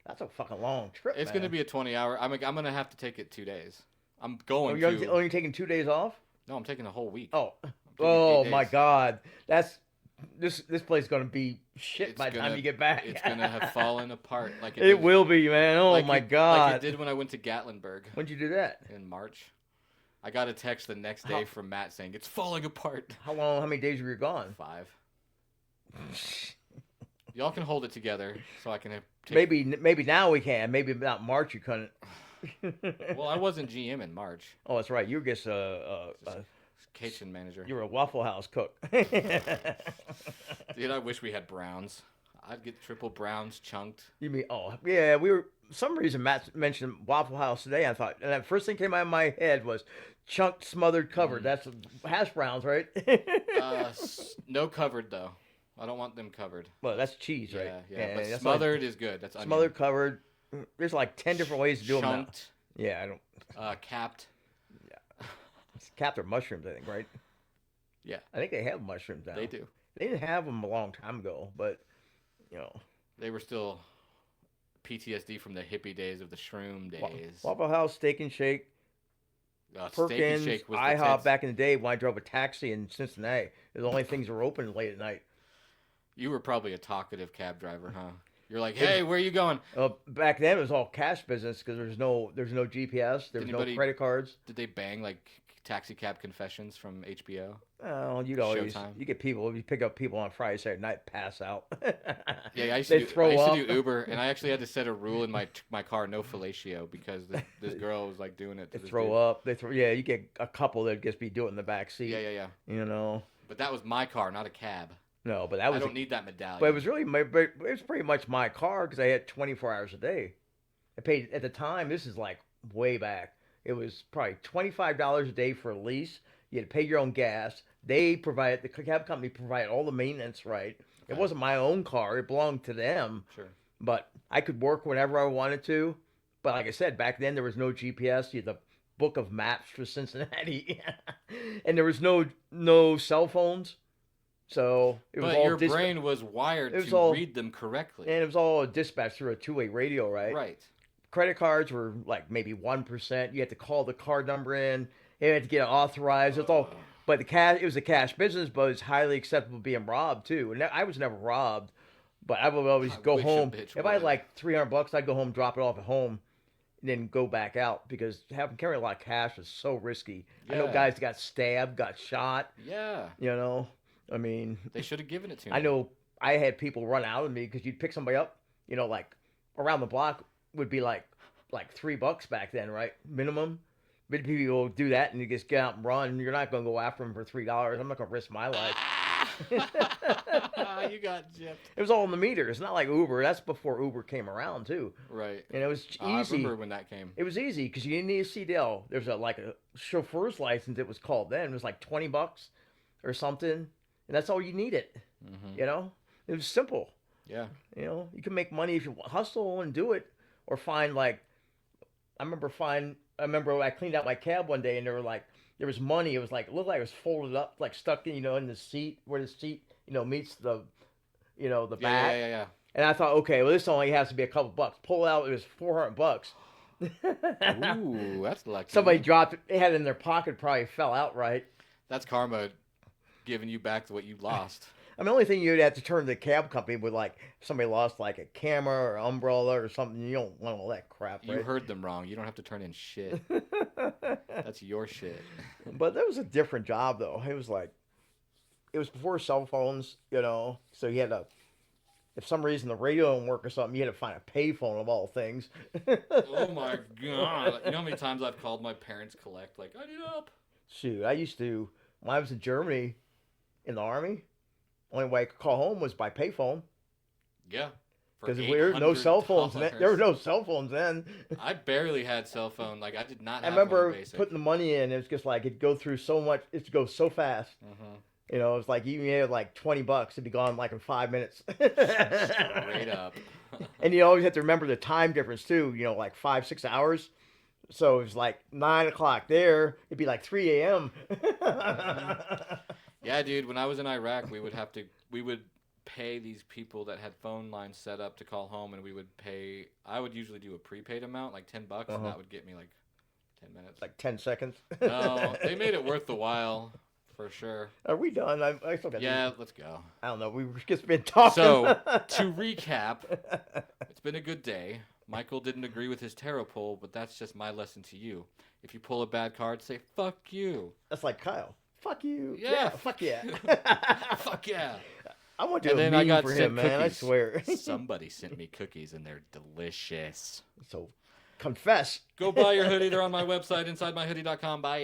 That's a fucking long trip, It's man. gonna be a 20-hour. I'm gonna have to take it 2 days. I'm going you're to. only taking 2 days off? No, I'm taking a whole week. Oh. taking Oh, 8 my days. God. This place is going to be shit It's by the gonna- time you get back. It's gonna have fallen apart like It will be, man. Oh, like my it- God. Like it did when I went to Gatlinburg When'd you do that? in March. I got a text the next day from Matt saying it's falling apart. How many days were you gone? 5. Y'all can hold it together so I can take. Maybe now we can. Maybe not March you couldn't. Well, I wasn't GM in March. Oh, that's right. You were just Kitchen manager. you were a Waffle House cook. Dude, I wish we had browns. I'd get triple browns chunked. You mean? Oh, yeah. We were. Some reason Matt mentioned Waffle House today. I thought, and the first thing came out of my head was chunked, smothered, covered. That's hash browns, right? No covered though. I don't want them covered. Well, that's cheese, right? Yeah. But that's smothered is good. That's like, onion. smothered, covered. There's like 10 different ways to do them now. Chunked. Yeah, I don't. Capped. It's capped or mushrooms, I think, right? Yeah, I think they have mushrooms now. they do. They didn't have them a long time ago, but you know, They were still PTSD from the hippie days of the shroom days. Waffle House, Steak and Shake, Steak and Perkins, Shake was the IHOP tits. back in the day when I drove a taxi in Cincinnati. It was the only things that were open late at night. You were probably a talkative cab driver, huh? You're like, hey, where are you going? Back then it was all cash business because there's no GPS, there's no Anybody- credit cards. Did they bang like taxi cab confessions from HBO? Oh, you'd always Showtime. you get people, you pick up people on Friday, Saturday night, pass out. Yeah, I used, They to, do, throw I used up. to do Uber, and I actually had to set a rule in my car, no fellatio, because this girl was like doing it to They this throw dude. up. They throw. Yeah, you get a couple that just be doing it in the back seat. Yeah. You know. But that was my car, not a cab. No, but that I was. don't need that medallion. But it was really but it was pretty much my car because I had 24 hours a day. I paid at the time. This is like way back. It was probably $25 a day for a lease. You had to pay your own gas. The cab company provided all the maintenance. Right. It Okay. wasn't my own car. It belonged to them. Sure. But I could work whenever I wanted to. But like I said, back then there was no GPS. You had the book of maps for Cincinnati, and there was no cell phones. So it was But all your brain was wired it was to all- read them correctly. and it was all dispatched through a two-way radio, right? Right. Credit cards were like maybe 1%. You had to call the card number in. You had to get it authorized. It's all, but it was a cash business, but it's highly acceptable being robbed too. And I was never robbed, but I would always I go wish a home. bitch If I had would. like $300, I'd go home, drop it off at home, and then go back out because carrying a lot of cash is so risky. I know Yeah. guys got stabbed, got shot. Yeah. You know, I mean, They should have given it to me. I know I had people run out of me because you'd pick somebody up, you know, like around the block would be like $3 back then, right? Minimum. But people do that and you just get out and run. You're not going to go after them for $3. I'm not going to risk my life. You got gypped. It was all in the meter. It's not like Uber. That's before Uber came around too. Right. And it was I easy. remember when that came. It was easy because you didn't need a CDL. There's a chauffeur's license. It was called then. It was like $20 or something, and that's all you needed. Hmm. You know, it was simple. Yeah. You know, you can make money if you hustle and do it, or find like. I remember I cleaned out my cab one day and there was money. It was like, it looked like it was folded up, like stuck in, in the seat where the seat, meets the back. Yeah. And I thought, okay, well, this only has to be a couple bucks. Pull it out, it was $400. Ooh, that's lucky. Somebody dropped it, they had it in their pocket, probably fell out right. That's karma giving you back what you lost. I mean, the only thing you'd have to turn to the cab company would like if somebody lost like a camera or umbrella or something. You don't want all that crap, You right? heard them wrong. You don't have to turn in shit. That's your shit. But that was a different job though. It was like it was before cell phones, so you had to, if some reason the radio didn't work or something, you had to find a payphone of all things. Oh my god! You know how many times I've called my parents collect? Like, I need help. Shoot, I used to, when I was in Germany in the army, only way I could call home was by payphone. Yeah. For Because there were no cell phones. There were $800. no cell phones then. I barely had cell phone. Like, I did not I have one remember basic. putting the money in. It was just like it'd go through so much. It'd go so fast. Mm-hmm. It's like even you had like $20, it'd be gone like in 5 minutes. Straight up. And you always have to remember the time difference too. Like 5-6 hours. So it was like 9 o'clock there. It'd be like 3 a.m. Yeah, dude. When I was in Iraq, we would pay these people that had phone lines set up to call home, and I would usually do a prepaid amount, like $10, and that would get me like 10 minutes. Like 10 seconds. No, they made it worth the while, for sure. Are we done? I still got. Yeah, let's go. I don't know. We've just been talking. So, to recap, it's been a good day. Michael didn't agree with his tarot pull, but that's just my lesson to you. If you pull a bad card, say, fuck you. That's like Kyle. Fuck you. Yeah, fuck yeah. Fuck yeah. I want to do And a then I meme got for sent him, man. I cookies. swear. Somebody sent me cookies, and they're delicious. So, confess. Go buy your hoodie. They're on my website, InsideMyHoodie.com. Bye.